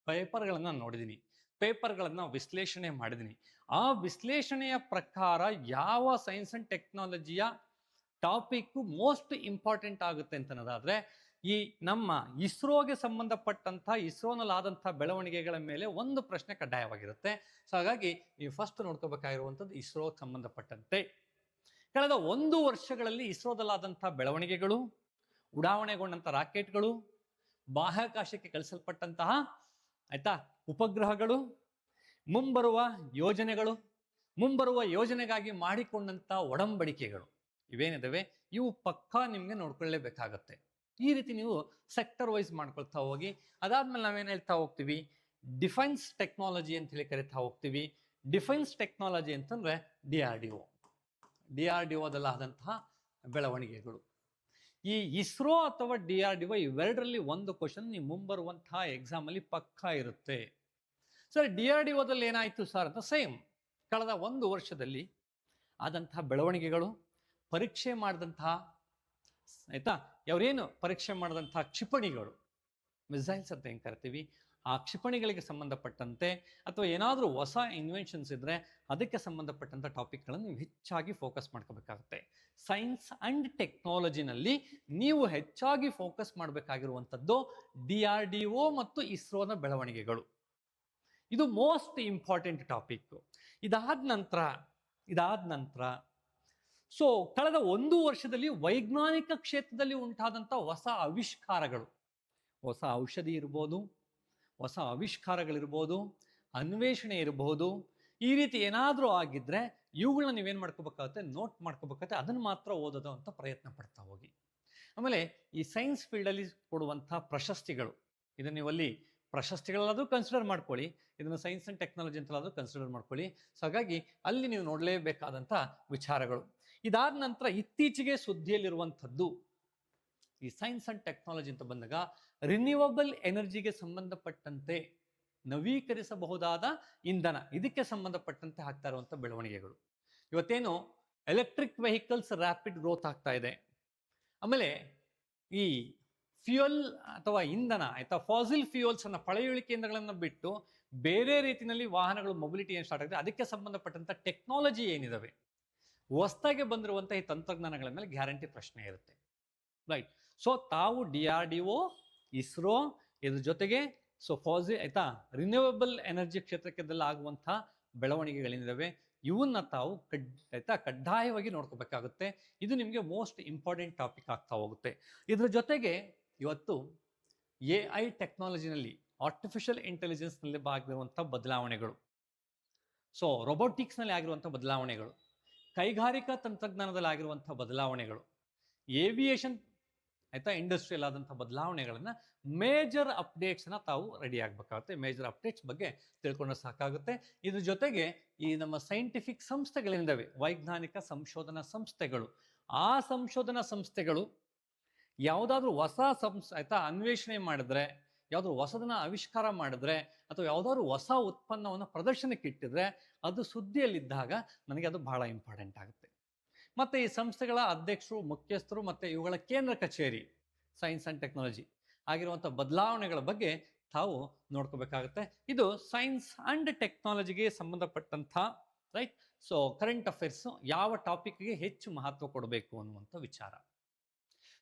Speaker 1: ಪೇಪರ್ಗಳನ್ನು ನೋಡಿದ್ದೀನಿ, ಪೇಪರ್ಗಳನ್ನು ವಿಶ್ಲೇಷಣೆ ಮಾಡಿದ್ದೀನಿ. ಆ ವಿಶ್ಲೇಷಣೆಯ ಪ್ರಕಾರ ಯಾವ ಸೈನ್ಸ್ ಅಂಡ್ ಟೆಕ್ನಾಲಜಿಯ ಟಾಪಿಕ್ ಮೋಸ್ಟ್ ಇಂಪಾರ್ಟೆಂಟ್ ಆಗುತ್ತೆ ಅಂತನ್ನೋದಾದ್ರೆ, ಈ ನಮ್ಮ ಇಸ್ರೋಗೆ ಸಂಬಂಧಪಟ್ಟಂಥ ಇಸ್ರೋನಲ್ಲಾದಂಥ ಬೆಳವಣಿಗೆಗಳ ಮೇಲೆ ಒಂದು ಪ್ರಶ್ನೆ ಕಡ್ಡಾಯವಾಗಿರುತ್ತೆ. ಸೊ ಹಾಗಾಗಿ ನೀವು ಫಸ್ಟ್ ನೋಡ್ಕೋಬೇಕಾಗಿರುವಂಥದ್ದು ಇಸ್ರೋಗೆ ಸಂಬಂಧಪಟ್ಟಂತೆ ಕಳೆದ 1 ವರ್ಷಗಳಲ್ಲಿ ಇಸ್ರೋದಲ್ಲಾದಂಥ ಬೆಳವಣಿಗೆಗಳು, ಉಡಾವಣೆಗೊಂಡಂಥ ರಾಕೆಟ್ಗಳು, ಬಾಹ್ಯಾಕಾಶಕ್ಕೆ ಕಳಿಸಲ್ಪಟ್ಟಂತಹ ಉಪಗ್ರಹಗಳು, ಮುಂಬರುವ ಯೋಜನೆಗಳು, ಮುಂಬರುವ ಯೋಜನೆಗಾಗಿ ಮಾಡಿಕೊಂಡಂಥ ಒಡಂಬಡಿಕೆಗಳು ಇವೇನಿದಾವೆ, ಇವು ಪಕ್ಕಾ ನಿಮಗೆ ನೋಡ್ಕೊಳ್ಳೇಬೇಕಾಗತ್ತೆ. ಈ ರೀತಿ ನೀವು ಸೆಕ್ಟರ್ ವೈಸ್ ಮಾಡ್ಕೊಳ್ತಾ ಹೋಗಿ. ಅದಾದ್ಮೇಲೆ ನಾವೇನು ಹೇಳ್ತಾ ಹೋಗ್ತೀವಿ, ಡಿಫೆನ್ಸ್ ಟೆಕ್ನಾಲಜಿ ಅಂತ ಹೇಳಿ ಕರಿತಾ ಹೋಗ್ತೀವಿ. ಡಿಫೆನ್ಸ್ ಟೆಕ್ನಾಲಜಿ ಅಂತಂದ್ರೆ DRDOದಲ್ಲಾದಂತಹ ಬೆಳವಣಿಗೆಗಳು. ಈ ಇಸ್ರೋ ಅಥವಾ DRDO ಇವೆರಡರಲ್ಲಿ ಒಂದು ಕ್ವಶನ್ ನೀವು ಮುಂಬರುವಂತಹ ಎಕ್ಸಾಮ್ ಅಲ್ಲಿ ಪಕ್ಕಾ ಇರುತ್ತೆ. ಸರ್ DRDOದಲ್ಲಿ ಏನಾಯ್ತು ಸರ್ ಅಂತ, ಸೇಮ್ ಕಳೆದ 1 ವರ್ಷದಲ್ಲಿ ಆದಂತಹ ಬೆಳವಣಿಗೆಗಳು, ಪರೀಕ್ಷೆ ಮಾಡಿದಂತಹ ಅವರೇನು ಪರೀಕ್ಷೆ ಮಾಡಿದಂತಹ ಕ್ಷಿಪಣಿಗಳು, ಮಿಸೈಲ್ಸ್ ಅಂತ ಹೆಂಗೆ ಕರಿತೀವಿ, ಆ ಕ್ಷಿಪಣಿಗಳಿಗೆ ಸಂಬಂಧಪಟ್ಟಂತೆ ಅಥವಾ ಏನಾದರೂ ಹೊಸ ಇನ್ವೆನ್ಷನ್ಸ್ ಇದ್ರೆ ಅದಕ್ಕೆ ಸಂಬಂಧಪಟ್ಟಂಥ ಟಾಪಿಕ್ಗಳನ್ನು ನೀವು ಹೆಚ್ಚಾಗಿ ಫೋಕಸ್ ಮಾಡ್ಕೋಬೇಕಾಗುತ್ತೆ. ಸೈನ್ಸ್ ಅಂಡ್ ಟೆಕ್ನಾಲಜಿನಲ್ಲಿ ನೀವು ಹೆಚ್ಚಾಗಿ ಫೋಕಸ್ ಮಾಡಬೇಕಾಗಿರುವಂಥದ್ದು DRDO ಮತ್ತು ಇಸ್ರೋನ ಬೆಳವಣಿಗೆಗಳು. ಇದು ಮೋಸ್ಟ್ ಇಂಪಾರ್ಟೆಂಟ್ ಟಾಪಿಕ್. ಇದಾದ ನಂತರ ಸೊ ಕಳೆದ 1 ವರ್ಷದಲ್ಲಿ ವೈಜ್ಞಾನಿಕ ಕ್ಷೇತ್ರದಲ್ಲಿ ಉಂಟಾದಂಥ ಹೊಸ ಆವಿಷ್ಕಾರಗಳು, ಹೊಸ ಔಷಧಿ ಇರ್ಬೋದು, ಹೊಸ ಆವಿಷ್ಕಾರಗಳಿರ್ಬೋದು, ಅನ್ವೇಷಣೆ ಇರಬಹುದು, ಈ ರೀತಿ ಏನಾದರೂ ಆಗಿದ್ರೆ ಇವುಗಳನ್ನ ನೀವೇನು ಮಾಡ್ಕೋಬೇಕಾಗುತ್ತೆ, ನೋಟ್ ಮಾಡ್ಕೋಬೇಕಾಗುತ್ತೆ. ಅದನ್ನು ಮಾತ್ರ ಓದೋದು ಅಂತ ಪ್ರಯತ್ನ ಪಡ್ತಾ ಹೋಗಿ. ಆಮೇಲೆ ಈ ಸೈನ್ಸ್ ಫೀಲ್ಡಲ್ಲಿ ಕೊಡುವಂಥ ಪ್ರಶಸ್ತಿಗಳು, ಇದನ್ನು ನೀವಲ್ಲಿ ಪ್ರಶಸ್ತಿಗಳಾದರೂ ಕನ್ಸಿಡರ್ ಮಾಡ್ಕೊಳ್ಳಿ, ಇದನ್ನು ಸೈನ್ಸ್ ಅಂಡ್ ಟೆಕ್ನಾಲಜಿ ಅಂತಲಾದರೂ ಕನ್ಸಿಡರ್ ಮಾಡ್ಕೊಳ್ಳಿ. ಸೊ ಹಾಗಾಗಿ ಅಲ್ಲಿ ನೀವು ನೋಡಲೇಬೇಕಾದಂಥ ವಿಚಾರಗಳು. ಇದಾದ ನಂತರ ಇತ್ತೀಚೆಗೆ ಸುದ್ದಿಯಲ್ಲಿರುವಂಥದ್ದು ಈ ಸೈನ್ಸ್ ಅಂಡ್ ಟೆಕ್ನಾಲಜಿ ಅಂತ ಬಂದಾಗ ರಿನ್ಯೂವಬಲ್ ಎನರ್ಜಿಗೆ ಸಂಬಂಧಪಟ್ಟಂತೆ, ನವೀಕರಿಸಬಹುದಾದ ಇಂಧನ, ಇದಕ್ಕೆ ಸಂಬಂಧಪಟ್ಟಂತೆ ಆಗ್ತಾ ಇರುವಂಥ ಬೆಳವಣಿಗೆಗಳು. ಇವತ್ತೇನು ಎಲೆಕ್ಟ್ರಿಕ್ ವೆಹಿಕಲ್ಸ್ ರ್ಯಾಪಿಡ್ ಗ್ರೋತ್ ಆಗ್ತಾ ಇದೆ. ಆಮೇಲೆ ಈ ಫ್ಯೂಯಲ್ ಅಥವಾ ಇಂಧನ ಫಾಸಿಲ್ ಫ್ಯೂಯಲ್ಸ್ ಅನ್ನ, ಪಳೆಯುಳಿಕೆ ಇಂಧನಗಳನ್ನು ಬಿಟ್ಟು ಬೇರೆ ರೀತಿಯಲ್ಲಿ ವಾಹನಗಳು ಮೊಬಿಲಿಟಿ ಏನು ಸ್ಟಾರ್ಟ್ ಆಗಿದೆ, ಅದಕ್ಕೆ ಸಂಬಂಧಪಟ್ಟಂತ ಟೆಕ್ನಾಲಜಿ ಏನಿದಾವೆ, ಹೊಸದಾಗಿ ಬಂದಿರುವಂತಹ ಈ ತಂತ್ರಜ್ಞಾನಗಳ ಮೇಲೆ ಗ್ಯಾರಂಟಿ ಪ್ರಶ್ನೆ ಇರುತ್ತೆ. ರೈಟ್. ಸೊ ತಾವು DRDO, ಇಸ್ರೋ, ಇದ್ರ ಜೊತೆಗೆ ಸೊ ಆಯ್ತಾ, ರಿನ್ಯೂವಬಲ್ ಎನರ್ಜಿ ಕ್ಷೇತ್ರಕ್ಕೆಲ್ಲ ಆಗುವಂತಹ ಬೆಳವಣಿಗೆಗಳೇನಿದಾವೆ ಇವನ್ನ ತಾವು ಆಯ್ತಾ ಕಡ್ಡಾಯವಾಗಿ ನೋಡ್ಕೋಬೇಕಾಗುತ್ತೆ. ಇದು ನಿಮಗೆ ಮೋಸ್ಟ್ ಇಂಪಾರ್ಟೆಂಟ್ ಟಾಪಿಕ್ ಆಗ್ತಾ ಹೋಗುತ್ತೆ. ಇದ್ರ ಜೊತೆಗೆ ಇವತ್ತು AI ಟೆಕ್ನಾಲಜಿನಲ್ಲಿ, ಆರ್ಟಿಫಿಷಿಯಲ್ ಇಂಟೆಲಿಜೆನ್ಸ್ನಲ್ಲಿ ಆಗಿರುವಂಥ ಬದಲಾವಣೆಗಳು, ಸೊ ರೊಬೋಟಿಕ್ಸ್ನಲ್ಲಿ ಆಗಿರುವಂಥ ಬದಲಾವಣೆಗಳು, ಕೈಗಾರಿಕಾ ತಂತ್ರಜ್ಞಾನದಲ್ಲಿ ಆಗಿರುವಂಥ ಬದಲಾವಣೆಗಳು, ಏವಿಯೇಷನ್ ಆಯ್ತಾ ಇಂಡಸ್ಟ್ರಿಯಲ್ ಆದಂಥ ಬದಲಾವಣೆಗಳನ್ನ ಮೇಜರ್ ಅಪ್ಡೇಟ್ಸ್ನ ತಾವು ರೆಡಿ ಆಗಬೇಕಾಗುತ್ತೆ. ಮೇಜರ್ ಅಪ್ಡೇಟ್ಸ್ ಬಗ್ಗೆ ತಿಳ್ಕೊಂಡ್ರೆ ಸಾಕಾಗುತ್ತೆ. ಇದ್ರ ಜೊತೆಗೆ ಈ ನಮ್ಮ ಸೈಂಟಿಫಿಕ್ ಸಂಸ್ಥೆಗಳಿದ್ದಾವೆ, ವೈಜ್ಞಾನಿಕ ಸಂಶೋಧನಾ ಸಂಸ್ಥೆಗಳು, ಆ ಸಂಶೋಧನಾ ಸಂಸ್ಥೆಗಳು ಯಾವುದಾದ್ರೂ ಹೊಸ ಆಯ್ತಾ ಅನ್ವೇಷಣೆ ಮಾಡಿದ್ರೆ, ಯಾವುದಾದ್ರು ಹೊಸದನ್ನ ಆವಿಷ್ಕಾರ ಮಾಡಿದ್ರೆ, ಅಥವಾ ಯಾವುದಾದ್ರು ಹೊಸ ಉತ್ಪನ್ನವನ್ನು ಪ್ರದರ್ಶನಕ್ಕೆ ಇಟ್ಟಿದ್ರೆ ಅದು ಸುದ್ದಿಯಲ್ಲಿದ್ದಾಗ ನನಗೆ ಅದು ಬಹಳ ಇಂಪಾರ್ಟೆಂಟ್ ಆಗುತ್ತೆ. ಮತ್ತೆ ಈ ಸಂಸ್ಥೆಗಳ ಅಧ್ಯಕ್ಷರು, ಮುಖ್ಯಸ್ಥರು, ಮತ್ತೆ ಇವುಗಳ ಕೇಂದ್ರ ಕಚೇರಿ ಸೈನ್ಸ್ ಅಂಡ್ ಟೆಕ್ನಾಲಜಿ ಆಗಿರುವಂಥ ಬದಲಾವಣೆಗಳ ಬಗ್ಗೆ ತಾವು ನೋಡ್ಕೋಬೇಕಾಗುತ್ತೆ. ಇದು ಸೈನ್ಸ್ ಅಂಡ್ ಟೆಕ್ನಾಲಜಿಗೆ ಸಂಬಂಧಪಟ್ಟಂಥ ರೈಟ್. ಸೊ ಕರೆಂಟ್ ಅಫೇರ್ಸ್ ಯಾವ ಟಾಪಿಕ್ಗೆ ಹೆಚ್ಚು ಮಹತ್ವ ಕೊಡಬೇಕು ಅನ್ನುವಂಥ ವಿಚಾರ.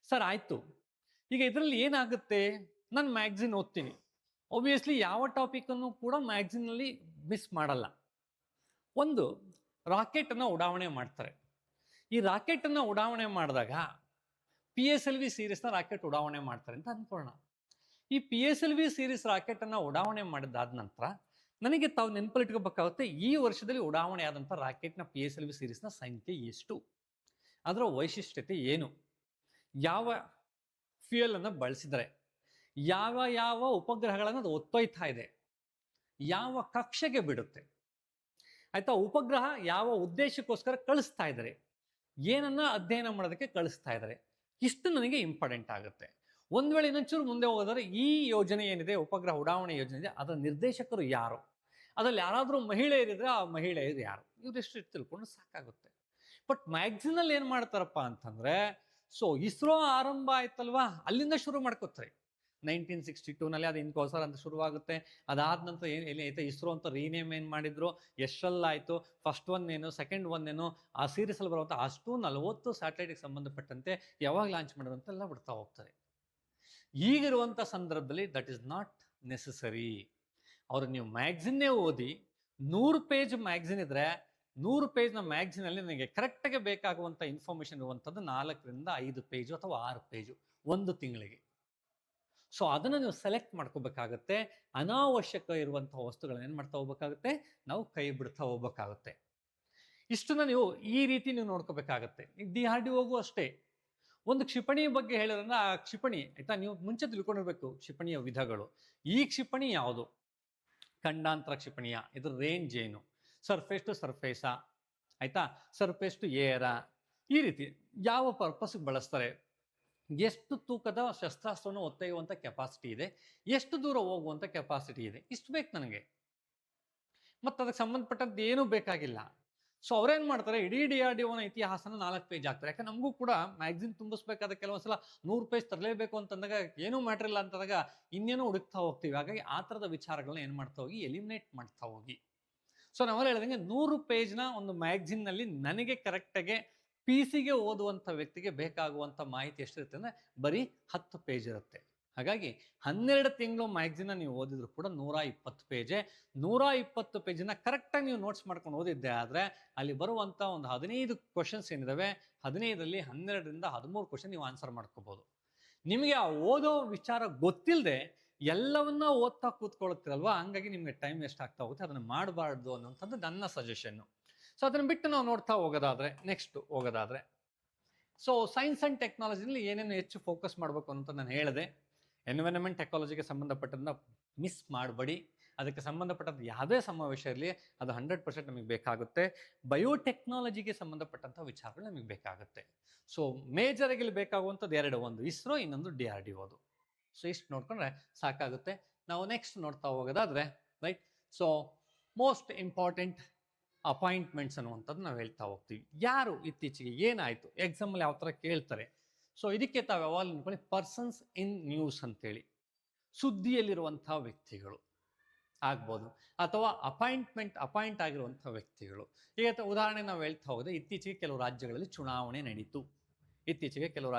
Speaker 1: ಸರ್ ಆಯ್ತು, ಈಗ ಇದರಲ್ಲಿ ಏನಾಗುತ್ತೆ, ನಾನು ಮ್ಯಾಗ್ಝಿನ್ ಓದ್ತೀನಿ, ಒಬ್ವಿಯಸ್ಲಿ ಯಾವ ಟಾಪಿಕನ್ನು ಕೂಡ ಮ್ಯಾಗ್ಝಿನಲ್ಲಿ ಮಿಸ್ ಮಾಡಲ್ಲ. ಒಂದು ರಾಕೆಟನ್ನು ಉಡಾವಣೆ ಮಾಡ್ತಾರೆ. ಈ ರಾಕೆಟನ್ನು ಉಡಾವಣೆ ಮಾಡಿದಾಗ PSLV ಸೀರೀಸ್ನ ರಾಕೆಟ್ ಉಡಾವಣೆ ಮಾಡ್ತಾರೆ ಅಂತ ಅನ್ಕೊಳ್ಳೋಣ. ಈ PSLV ಸೀರೀಸ್ ರಾಕೆಟನ್ನು ಉಡಾವಣೆ ಮಾಡಿದಾದ ನಂತರ ನನಗೆ ತಾವು ನೆನಪಲ್ಲಿಟ್ಕೋಬೇಕಾಗುತ್ತೆ, ಈ ವರ್ಷದಲ್ಲಿ ಉಡಾವಣೆ ಆದಂಥ ರಾಕೆಟ್ನ PSLV ಸೀರೀಸ್ನ ಸಂಖ್ಯೆ ಎಷ್ಟು, ಅದರ ವೈಶಿಷ್ಟ್ಯತೆ ಏನು, ಯಾವ ಫ್ಯೂಯಲ್ ಅನ್ನು ಬಳಸಿದರೆ, ಯಾವ ಉಪಗ್ರಹಗಳನ್ನು ಅದು ಒತ್ತೊಯ್ತಾ ಇದೆ, ಯಾವ ಕಕ್ಷೆಗೆ ಬಿಡುತ್ತೆ, ಆಯ್ತಾ, ಉಪಗ್ರಹ ಯಾವ ಉದ್ದೇಶಕ್ಕೋಸ್ಕರ ಕಳಿಸ್ತಾ ಇದ್ದಾರೆ, ಏನನ್ನ ಅಧ್ಯಯನ ಮಾಡೋದಕ್ಕೆ ಕಳಿಸ್ತಾ ಇದ್ದಾರೆ, ಇಷ್ಟು ನನಗೆ ಇಂಪಾರ್ಟೆಂಟ್ ಆಗುತ್ತೆ. ಒಂದ್ ವೇಳೆ ಇನ್ನೊಂಚೂರು ಮುಂದೆ ಹೋಗೋದಾದ್ರೆ ಈ ಯೋಜನೆ ಏನಿದೆ, ಉಪಗ್ರಹ ಉಡಾವಣೆ ಯೋಜನೆ ಇದೆ, ಅದರ ನಿರ್ದೇಶಕರು ಯಾರು, ಅದ್ರಲ್ಲಿ ಯಾರಾದರೂ ಮಹಿಳೆಯರಿದ್ರೆ ಆ ಮಹಿಳೆಯರು ಯಾರು, ಇವರೆಷ್ಟು ತಿಳ್ಕೊಂಡು ಸಾಕಾಗುತ್ತೆ. ಬಟ್ ಮ್ಯಾಗ್ಝಿನಲ್ಲಿ ಏನ್ ಮಾಡ್ತಾರಪ್ಪ ಅಂತಂದ್ರೆ, ಸೊ ಇಸ್ರೋ ಆರಂಭ ಆಯ್ತಲ್ವಾ, ಅಲ್ಲಿಂದ ಶುರು ಮಾಡ್ಕೋತಾರೆ. 1962ನಲ್ಲಿ ಅದು ಇನ್ಕೋಸರ್ ಅಂತ ಶುರುವಾಗುತ್ತೆ. ಅದಾದ ನಂತರ ಏನೈತೆ ಇಸ್ರೋ ಅಂತ ರೀನೇಮ್ ಏನು ಮಾಡಿದ್ರು, ಎಷ್ಟೆಲ್ಲಾಯಿತು, ಫಸ್ಟ್ ಒನ್ ಏನು, ಸೆಕೆಂಡ್ ಒನ್ ಏನು, ಆ ಸೀರೀಸಲ್ಲಿ ಬರುವಂಥ ಅಷ್ಟು 40 ಸ್ಯಾಟಲೈಟ್ಗೆ ಸಂಬಂಧಪಟ್ಟಂತೆ ಯಾವಾಗ ಲಾಂಚ್ ಮಾಡೋದು ಅಂತೆಲ್ಲ ಬಿಡ್ತಾ ಹೋಗ್ತಾರೆ. ಈಗಿರುವಂಥ ಸಂದರ್ಭದಲ್ಲಿ ದಟ್ ಈಸ್ ನಾಟ್ ನೆಸಸರಿ. ಅವರು ನೀವು ಮ್ಯಾಗ್ಝಿನ್ನೇ ಓದಿ, 100 ಪೇಜ್ ಮ್ಯಾಗ್ಝಿನ್ ಇದ್ರೆ 100 ಪೇಜ್ನ ಮ್ಯಾಗ್ಝಿನಲ್ಲಿ ನನಗೆ ಕರೆಕ್ಟಾಗಿ ಬೇಕಾಗುವಂಥ ಇನ್ಫಾರ್ಮೇಷನ್ ಇರುವಂಥದ್ದು 4 ರಿಂದ 5 ಪೇಜು ಅಥವಾ 6 ಪೇಜು ಒಂದು ತಿಂಗಳಿಗೆ. ಸೊ ಅದನ್ನು ನೀವು ಸೆಲೆಕ್ಟ್ ಮಾಡ್ಕೋಬೇಕಾಗತ್ತೆ. ಅನಾವಶ್ಯಕ ಇರುವಂತಹ ವಸ್ತುಗಳನ್ನ ಏನು ಮಾಡ್ತಾ ಹೋಗ್ಬೇಕಾಗುತ್ತೆ, ನಾವು ಕೈ ಬಿಡ್ತಾ ಹೋಗ್ಬೇಕಾಗುತ್ತೆ. ಇಷ್ಟನ್ನ ನೀವು ಈ ರೀತಿ ನೀವು ನೋಡ್ಕೋಬೇಕಾಗತ್ತೆ. ಈಗ DRDOಗೂ ಅಷ್ಟೇ, ಒಂದು ಕ್ಷಿಪಣಿ ಬಗ್ಗೆ ಹೇಳಿದ್ರೆ ಆ ಕ್ಷಿಪಣಿ ಆಯ್ತಾ, ನೀವು ಮುಂಚೆ ತಿಳ್ಕೊಂಡಿರ್ಬೇಕು ಕ್ಷಿಪಣಿಯ ವಿಧಗಳು. ಈ ಕ್ಷಿಪಣಿ ಯಾವುದು, ಖಂಡಾಂತರ ಕ್ಷಿಪಣಿಯ, ಇದ್ರ ರೇಂಜ್ ಏನು, ಸರ್ಫೇಸ್ ಟು ಸರ್ಫೇಸಾ, ಆಯ್ತಾ, ಸರ್ಫೇಸ್ ಟು ಏರಾ, ಈ ರೀತಿ ಯಾವ ಪರ್ಪಸ್ಗೆ ಬಳಸ್ತಾರೆ, ಎಷ್ಟು ತೂಕದ ಶಸ್ತ್ರಾಸ್ತ್ರವನ್ನು ಹೊತ್ತೊಯ್ಯುವಂಥ ಕೆಪಾಸಿಟಿ ಇದೆ, ಎಷ್ಟು ದೂರ ಹೋಗುವಂಥ ಕೆಪಾಸಿಟಿ ಇದೆ, ಇಷ್ಟು ಬೇಕು ನನಗೆ. ಮತ್ತು ಅದಕ್ಕೆ ಸಂಬಂಧಪಟ್ಟದ್ದು ಏನೂ ಬೇಕಾಗಿಲ್ಲ. ಸೊ ಅವ್ರೇನು ಮಾಡ್ತಾರೆ, ಇಡೀ DRDOನ ಇತಿಹಾಸನ 4 ಪೇಜ್ ಹಾಕ್ತಾರೆ. ಯಾಕಂದ್ರೆ ನಮಗೂ ಕೂಡ ಮ್ಯಾಗ್ಝಿನ್ ತುಂಬಿಸ್ಬೇಕಾದ ಕೆಲವೊಂದ್ಸಲ 100 ಪೇಜ್ ತರಲೇಬೇಕು ಅಂತಂದಾಗ ಏನೂ ಮ್ಯಾಟ್ರ್ ಇಲ್ಲ ಅಂತಂದಾಗ ಇನ್ನೇನೋ ಹುಡುಕ್ತಾ ಹೋಗ್ತೀವಿ. ಹಾಗಾಗಿ ಆ ಥರದ ವಿಚಾರಗಳನ್ನ ಏನು ಮಾಡ್ತಾ ಹೋಗಿ ಎಲಿಮಿನೇಟ್ ಮಾಡ್ತಾ ಹೋಗಿ. ಸೊ ನಾವೆಲ್ಲ ಹೇಳಿದಂಗೆ 100 ಪೇಜ್ನ ಒಂದು ಮ್ಯಾಗ್ಝಿನ್ನಲ್ಲಿ ನನಗೆ ಕರೆಕ್ಟಾಗಿ PC-ಗೆ ಓದುವಂಥ ವ್ಯಕ್ತಿಗೆ ಬೇಕಾಗುವಂಥ ಮಾಹಿತಿ ಎಷ್ಟಿರುತ್ತೆ ಅಂದರೆ ಬರೀ 10 ಪೇಜ್ ಇರುತ್ತೆ. ಹಾಗಾಗಿ 12 ತಿಂಗಳು ಮ್ಯಾಗ್ಝಿನ್ನ ನೀವು ಓದಿದ್ರು ಕೂಡ 120 ಪೇಜೆ. 120 ಪೇಜನ್ನ ಕರೆಕ್ಟಾಗಿ ನೀವು ನೋಟ್ಸ್ ಮಾಡ್ಕೊಂಡು ಓದಿದ್ದೆ ಆದರೆ ಅಲ್ಲಿ ಬರುವಂಥ ಒಂದು 15 ಕ್ವಶನ್ಸ್ ಏನಿದಾವೆ, 15ರಲ್ಲಿ 12 ರಿಂದ 13 ಕ್ವಶನ್ ನೀವು ಆನ್ಸರ್ ಮಾಡ್ಕೋಬೋದು. ನಿಮಗೆ ಆ ಓದೋ ವಿಚಾರ ಗೊತ್ತಿಲ್ಲದೆ ಎಲ್ಲವನ್ನ ಓದ್ತಾ ಕೂತ್ಕೊಳ್ತೀರಲ್ವಾ, ಹಂಗಾಗಿ ನಿಮಗೆ ಟೈಮ್ ವೇಸ್ಟ್ ಆಗ್ತಾ ಹೋಗುತ್ತೆ. ಅದನ್ನು ಮಾಡಬಾರ್ದು ಅನ್ನೋಂಥದ್ದು ನನ್ನ ಸಜೆಷನ್ನು. ಸೊ ಅದನ್ನು ಬಿಟ್ಟು ನಾವು ನೋಡ್ತಾ ಹೋಗೋದಾದ್ರೆ, ನೆಕ್ಸ್ಟ್ ಹೋಗೋದಾದ್ರೆ, ಸೊ ಸೈನ್ಸ್ ಆ್ಯಂಡ್ ಟೆಕ್ನಾಲಜಿನಲ್ಲಿ ಏನೇನು ಹೆಚ್ಚು ಫೋಕಸ್ ಮಾಡಬೇಕು ಅಂತ ನಾನು ಹೇಳಿದೆ. ಎನ್ವಿರಾನ್ಮೆಂಟ್ ಟೆಕ್ನಾಲಜಿಗೆ ಸಂಬಂಧಪಟ್ಟದನ್ನ ಮಿಸ್ ಮಾಡಬೇಡಿ. ಅದಕ್ಕೆ ಸಂಬಂಧಪಟ್ಟಂಥ ಯಾವುದೇ ಸಮಾವೇಶ ಇರಲಿ ಅದು 100% ನಮಗೆ ಬೇಕಾಗುತ್ತೆ. ಬಯೋಟೆಕ್ನಾಲಜಿಗೆ ಸಂಬಂಧಪಟ್ಟಂಥ ವಿಚಾರಗಳು ನಮಗೆ ಬೇಕಾಗುತ್ತೆ. ಸೊ ಮೇಜರಾಗಿ ಇಲ್ಲಿ ಬೇಕಾಗುವಂಥದ್ದು 2, ಒಂದು ಇಸ್ರೋ, ಇನ್ನೊಂದು DRDO. ಸೊ ಇಷ್ಟು ನೋಡ್ಕೊಂಡ್ರೆ ಸಾಕಾಗುತ್ತೆ. ನಾವು ನೆಕ್ಸ್ಟ್ ನೋಡ್ತಾ ಹೋಗೋದಾದ್ರೆ right, so most important appointments ಅನ್ನುವಂಥದ್ದು ನಾವು ಹೇಳ್ತಾ ಹೋಗ್ತೀವಿ. ಯಾರು ಇತ್ತೀಚೆಗೆ ಏನಾಯಿತು, ಎಕ್ಸಾಮಲ್ಲಿ ಯಾವ ಥರ ಕೇಳ್ತಾರೆ. ಸೊ ಇದಕ್ಕೆ ತಾವು ಯಾವಾಗ ಅನ್ಕೊಳ್ಳಿ, ಪರ್ಸನ್ಸ್ ಇನ್ ನ್ಯೂಸ್ ಅಂತೇಳಿ, ಸುದ್ದಿಯಲ್ಲಿರುವಂಥ ವ್ಯಕ್ತಿಗಳು. ಆಗ್ಬೋದು, ಅಥವಾ ಅಪಾಯಿಂಟ್ ಆಗಿರುವಂಥ ವ್ಯಕ್ತಿಗಳು. ಈಗ ಉದಾಹರಣೆ ನಾವು ಹೇಳ್ತಾ ಹೋದರೆ ಇತ್ತೀಚೆಗೆ ಕೆಲವು ರಾಜ್ಯಗಳಲ್ಲಿ ಚುನಾವಣೆ ನಡೀತು.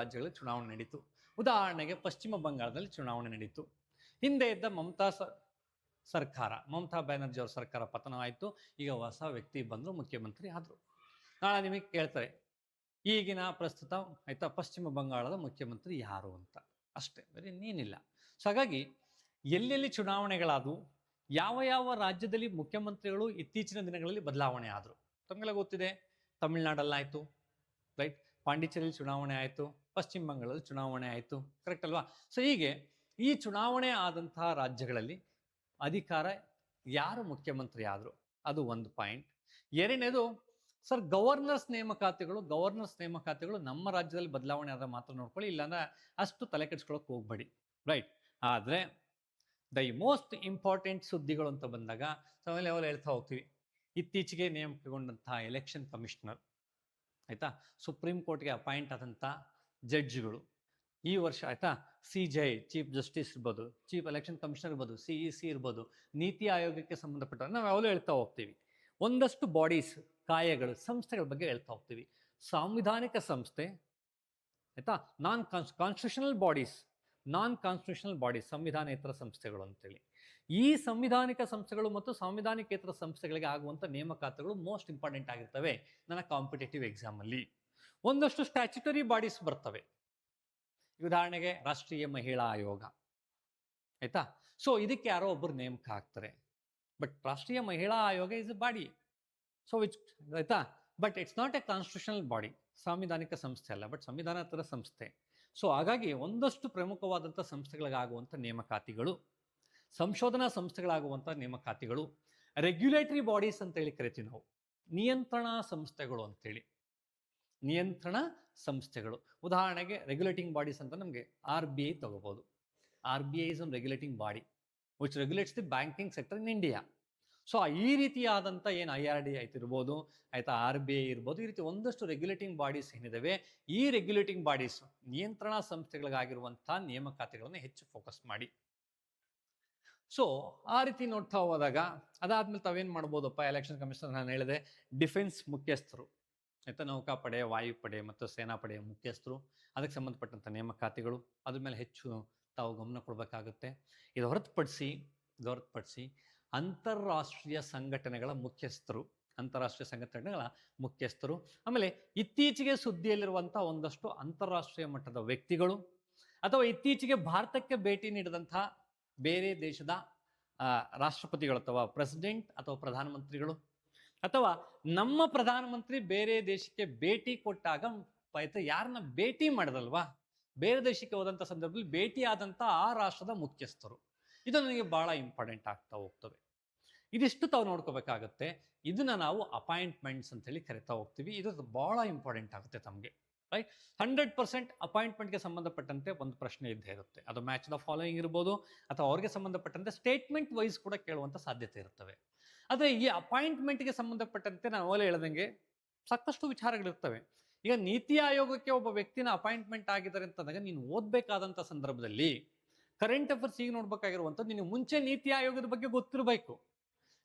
Speaker 1: ಉದಾಹರಣೆಗೆ ಪಶ್ಚಿಮ ಬಂಗಾಳದಲ್ಲಿ ಚುನಾವಣೆ ನಡೀತು. ಹಿಂದೆ ಇದ್ದ ಮಮತಾ ಬ್ಯಾನರ್ಜಿ ಅವರ ಸರ್ಕಾರ ಪತನ ಆಯಿತು. ಈಗ ಹೊಸ ವ್ಯಕ್ತಿ ಬಂದರು, ಮುಖ್ಯಮಂತ್ರಿ ಆದರು. ನಾಳೆ ನಿಮಗೆ ಕೇಳ್ತಾರೆ ಈಗಿನ ಪ್ರಸ್ತುತ ಆಯ್ತಾ ಪಶ್ಚಿಮ ಬಂಗಾಳದ ಮುಖ್ಯಮಂತ್ರಿ ಯಾರು ಅಂತ, ಅಷ್ಟೇ, ಬೇರೆ ಇನ್ನೇನಿಲ್ಲ. ಸೊ ಹಾಗಾಗಿ ಎಲ್ಲೆಲ್ಲಿ ಚುನಾವಣೆಗಳಾದವು, ಯಾವ ರಾಜ್ಯದಲ್ಲಿ ಮುಖ್ಯಮಂತ್ರಿಗಳು ಇತ್ತೀಚಿನ ದಿನಗಳಲ್ಲಿ ಬದಲಾವಣೆ ಆದರು ತಮಗೆಲ್ಲ ಗೊತ್ತಿದೆ. ತಮಿಳ್ನಾಡಲ್ಲಾಯಿತು, ರೈಟ್, ಪಾಂಡಿಚೇರಿಯಲ್ಲಿ ಚುನಾವಣೆ ಆಯಿತು, ಪಶ್ಚಿಮ ಬಂಗಾಳದಲ್ಲಿ ಚುನಾವಣೆ ಆಯಿತು, ಕರೆಕ್ಟ್ ಅಲ್ವಾ? ಸೊ ಹೀಗೆ ಈ ಚುನಾವಣೆ ಆದಂತಹ ರಾಜ್ಯಗಳಲ್ಲಿ ಅಧಿಕಾರ ಯಾರು ಮುಖ್ಯಮಂತ್ರಿ ಆದರು, ಅದು ಒಂದು ಪಾಯಿಂಟ್. ಎರಡನೇದು ಸರ್ ಗವರ್ನರ್ಸ್ ನೇಮಕಾತಿಗಳು ನಮ್ಮ ರಾಜ್ಯದಲ್ಲಿ ಬದಲಾವಣೆ ಆದ ಮಾತ್ರ ನೋಡ್ಕೊಳ್ಳಿ, ಇಲ್ಲಾಂದ್ರೆ ಅಷ್ಟು ತಲೆ ಕೆಡಿಸ್ಕೊಳ್ಳೋಕೆ ಹೋಗ್ಬೇಡಿ, ರೈಟ್. ಆದರೆ ದ ಮೋಸ್ಟ್ ಇಂಪಾರ್ಟೆಂಟ್ ಸುದ್ದಿಗಳು ಅಂತ ಬಂದಾಗ ನಾವೆಲ್ಲ ಹೇಳ್ತಾ ಹೋಗ್ತೀವಿ. ಇತ್ತೀಚೆಗೆ ನೇಮಕಗೊಂಡಂತಹ ಎಲೆಕ್ಷನ್ ಕಮಿಷನರ್, ಆಯ್ತಾ, ಸುಪ್ರೀಂ ಕೋರ್ಟ್ಗೆ ಅಪಾಯಿಂಟ್ ಆದಂಥ ಜಡ್ಜ್ಗಳು, ಈ ವರ್ಷ ಆಯ್ತಾ CJI ಚೀಫ್ ಜಸ್ಟಿಸ್ ಇರ್ಬೋದು, ಚೀಫ್ ಎಲೆಕ್ಷನ್ ಕಮಿಷನರ್ ಇರ್ಬೋದು, CEC ಇರ್ಬೋದು, ನೀತಿ ಆಯೋಗಕ್ಕೆ ಸಂಬಂಧಪಟ್ಟ ನಾವು ಯಾವಾಗಲೂ ಹೇಳ್ತಾ ಹೋಗ್ತೀವಿ. ಒಂದಷ್ಟು ಬಾಡೀಸ್, ಕಾಯಗಳು, ಸಂಸ್ಥೆಗಳ ಬಗ್ಗೆ ಹೇಳ್ತಾ ಹೋಗ್ತೀವಿ. ಸಾಂವಿಧಾನಿಕ ಸಂಸ್ಥೆ, ಆಯ್ತಾ, ಕಾನ್ಸ್ಟಿಟ್ಯೂಷನಲ್ ಬಾಡೀಸ್, ಸಂವಿಧಾನೇತರ ಸಂಸ್ಥೆಗಳು ಅಂತೇಳಿ. ಈ ಸಂವಿಧಾನಿಕ ಸಂಸ್ಥೆಗಳು ಮತ್ತು ಸಂವಿಧಾನಿಕೇತರ ಸಂಸ್ಥೆಗಳಿಗೆ ಆಗುವಂಥ ನೇಮಕಾತಿಗಳು ಮೋಸ್ಟ್ ಇಂಪಾರ್ಟೆಂಟ್ ಆಗಿರ್ತವೆ ನನ್ನ ಕಾಂಪಿಟೇಟಿವ್ ಎಕ್ಸಾಮಲ್ಲಿ. ಒಂದಷ್ಟು ಸ್ಟ್ಯಾಚ್ಯುಟರಿ ಬಾಡೀಸ್ ಬರ್ತವೆ, ಉದಾಹರಣೆಗೆ ರಾಷ್ಟ್ರೀಯ ಮಹಿಳಾ ಆಯೋಗ, ಆಯ್ತಾ. ಸೊ ಇದಕ್ಕೆ ಯಾರೋ ಒಬ್ಬರು ನೇಮಕ ಆಗ್ತಾರೆ, ಬಟ್ ರಾಷ್ಟ್ರೀಯ ಮಹಿಳಾ ಆಯೋಗ ಇಸ್ ಎ ಬಾಡಿ, ಸೊ ಆಯ್ತಾ, but it's not A constitutional body, ಸಾಂವಿಧಾನಿಕ ಸಂಸ್ಥೆ ಅಲ್ಲ, ಬಟ್ ಸಂವಿಧಾನೇತರ ಸಂಸ್ಥೆ. ಸೊ ಹಾಗಾಗಿ ಒಂದಷ್ಟು ಪ್ರಮುಖವಾದಂಥ ಸಂಸ್ಥೆಗಳಿಗಾಗುವಂಥ ನೇಮಕಾತಿಗಳು, ಸಂಶೋಧನಾ ಸಂಸ್ಥೆಗಳಾಗುವಂಥ ನೇಮಕಾತಿಗಳು, ರೆಗ್ಯುಲೇಟರಿ ಬಾಡೀಸ್ ಅಂತೇಳಿ ಕರಿತೀವಿ ನಾವು, ನಿಯಂತ್ರಣಾ ಸಂಸ್ಥೆಗಳು. ಉದಾಹರಣೆಗೆ ರೆಗ್ಯುಲೇಟಿಂಗ್ ಬಾಡೀಸ್ ಅಂತ ನಮಗೆ RBI ತಗೋಬಹುದು. RBI is one regulating body which regulates the banking sector in India. So ಈ ರೀತಿಯಾದಂಥ ಏನು IRD ಇರ್ಬೋದು, ಆಯ್ತಾ, RBI ಇರ್ಬೋದು, ಈ ರೀತಿ ಒಂದಷ್ಟು ರೆಗ್ಯುಲೇಟಿಂಗ್ ಬಾಡೀಸ್ ಏನಿದಾವೆ, ಈ ರೆಗ್ಯುಲೇಟಿಂಗ್ ಬಾಡೀಸ್ ನಿಯಂತ್ರಣಾ ಸಂಸ್ಥೆಗಳಿಗಾಗಿರುವಂಥ ನೇಮಕಾತಿಗಳನ್ನು ಹೆಚ್ಚು ಫೋಕಸ್ ಮಾಡಿ. ಸೊ ಆ ರೀತಿ ನೋಡ್ತಾ ಹೋದಾಗ ಅದಾದ್ಮೇಲೆ ತಾವೇನು ಮಾಡ್ಬೋದಪ್ಪ, ಎಲೆಕ್ಷನ್ ಕಮಿಷನರ್ ನಾನು ಹೇಳಿದೆ, ಡಿಫೆನ್ಸ್ ಮುಖ್ಯಸ್ಥರು, ಆಯ್ತಾ, ನೌಕಾಪಡೆ, ವಾಯುಪಡೆ ಮತ್ತು ಸೇನಾಪಡೆಯ ಮುಖ್ಯಸ್ಥರು, ಅದಕ್ಕೆ ಸಂಬಂಧಪಟ್ಟಂಥ ನೇಮಕಾತಿಗಳು, ಅದ್ರ ಮೇಲೆ ಹೆಚ್ಚು ತಾವು ಗಮನ ಕೊಡಬೇಕಾಗುತ್ತೆ. ಇದು ಹೊರತುಪಡಿಸಿ ಅಂತಾರಾಷ್ಟ್ರೀಯ ಸಂಘಟನೆಗಳ ಮುಖ್ಯಸ್ಥರು, ಆಮೇಲೆ ಇತ್ತೀಚೆಗೆ ಸುದ್ದಿಯಲ್ಲಿರುವಂಥ ಒಂದಷ್ಟು ಅಂತಾರಾಷ್ಟ್ರೀಯ ಮಟ್ಟದ ವ್ಯಕ್ತಿಗಳು, ಅಥವಾ ಇತ್ತೀಚೆಗೆ ಭಾರತಕ್ಕೆ ಭೇಟಿ ನೀಡಿದಂಥ ಬೇರೆ ದೇಶದ ರಾಷ್ಟ್ರಪತಿಗಳು ಅಥವಾ ಪ್ರೆಸಿಡೆಂಟ್ ಅಥವಾ ಪ್ರಧಾನಮಂತ್ರಿಗಳು, ಅಥವಾ ನಮ್ಮ ಪ್ರಧಾನಮಂತ್ರಿ ಬೇರೆ ದೇಶಕ್ಕೆ ಭೇಟಿ ಕೊಟ್ಟಾಗ ಯಾರನ್ನ ಭೇಟಿ ಮಾಡಿದಲ್ವಾ, ಬೇರೆ ದೇಶಕ್ಕೆ ಹೋದಂಥ ಸಂದರ್ಭದಲ್ಲಿ ಭೇಟಿ ಆದಂಥ ಆ ರಾಷ್ಟ್ರದ ಮುಖ್ಯಸ್ಥರು, ಇದು ನನಗೆ ಬಹಳ ಇಂಪಾರ್ಟೆಂಟ್ ಆಗ್ತಾ ಹೋಗ್ತವೆ. ಇದಿಷ್ಟು ತಾವು ನೋಡ್ಕೋಬೇಕಾಗತ್ತೆ. ಇದನ್ನ ನಾವು ಅಪಾಯಿಂಟ್ಮೆಂಟ್ಸ್ ಅಂತೇಳಿ ಕರಿತಾ ಹೋಗ್ತೀವಿ. ಇದು ಬಹಳ ಇಂಪಾರ್ಟೆಂಟ್ ಆಗುತ್ತೆ ತಮಗೆ, ರೈಟ್. 100% ಅಪಾಯಿಂಟ್ಮೆಂಟ್ಗೆ ಸಂಬಂಧಪಟ್ಟಂತೆ ಒಂದು ಪ್ರಶ್ನೆ ಇದ್ದೇ ಇರುತ್ತೆ. ಅದು ಮ್ಯಾಚ್ ದ ಫಾಲೋಯಿಂಗ್ ಇರ್ಬೋದು, ಅಥವಾ ಅವ್ರಿಗೆ ಸಂಬಂಧಪಟ್ಟಂತೆ ಸ್ಟೇಟ್ಮೆಂಟ್ ವೈಸ್ ಕೂಡ ಕೇಳುವಂಥ ಸಾಧ್ಯತೆ ಇರ್ತವೆ. ಆದರೆ ಈ ಅಪಾಯಿಂಟ್ಮೆಂಟ್ಗೆ ಸಂಬಂಧಪಟ್ಟಂತೆ ನಾನು ಅವಲೇ ಹೇಳ್ದಂಗೆ ಸಾಕಷ್ಟು ವಿಚಾರಗಳಿರ್ತವೆ. ಈಗ ನೀತಿ ಆಯೋಗಕ್ಕೆ ಒಬ್ಬ ವ್ಯಕ್ತಿನ ಅಪಾಯಿಂಟ್ಮೆಂಟ್ ಆಗಿದ್ದಾರೆ ಅಂತಂದಾಗ ನೀನು ಓದಬೇಕಾದಂಥ ಸಂದರ್ಭದಲ್ಲಿ ಕರೆಂಟ್ ಅಫೇರ್ಸ್ ಈಗ ನೋಡ್ಬೇಕಾಗಿರುವಂಥದ್ದು, ನೀನು ಮುಂಚೆ ನೀತಿ ಆಯೋಗದ ಬಗ್ಗೆ ಗೊತ್ತಿರಬೇಕು.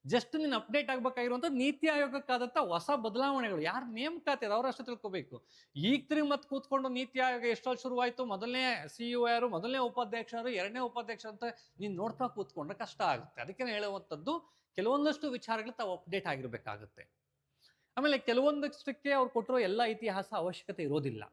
Speaker 1: ಜಸ್ಟ್ ನೀನು ಅಪ್ಡೇಟ್ ಆಗ್ಬೇಕಾಗಿರುವಂಥದ್ದು ನೀತಿ ಆಯೋಗಕ್ಕಾದಂಥ ಹೊಸ ಬದಲಾವಣೆಗಳು, ಯಾರು ನೇಮಕಾತಿ ಅವ್ರು ಅಷ್ಟು ತಿಳ್ಕೊಬೇಕು. ಈಗ ತಿರುಗಿ ಮತ್ತೆ ಕೂತ್ಕೊಂಡು ನೀತಿ ಆಯೋಗ ಎಷ್ಟೊಂದು ಶುರುವಾಯಿತು, ಮೊದಲನೇ CEO ಯಾರು, ಮೊದಲನೇ ಉಪಾಧ್ಯಕ್ಷರು, ಎರಡನೇ ಉಪಾಧ್ಯಕ್ಷ ಅಂತ ನೀನು ನೋಡ್ತಾ ಕೂತ್ಕೊಂಡ್ರೆ ಕಷ್ಟ ಆಗುತ್ತೆ. ಅದಕ್ಕೆ ಹೇಳುವಂಥದ್ದು ಕೆಲವೊಂದಷ್ಟು ವಿಚಾರಗಳು ತಾವು ಅಪ್ಡೇಟ್ ಆಗಿರಬೇಕಾಗುತ್ತೆ. ಆಮೇಲೆ ಕೆಲವೊಂದಷ್ಟಕ್ಕೆ ಅವ್ರು ಕೊಟ್ಟಿರೋ ಎಲ್ಲ ಇತಿಹಾಸ ಅವಶ್ಯಕತೆ ಇರೋದಿಲ್ಲ,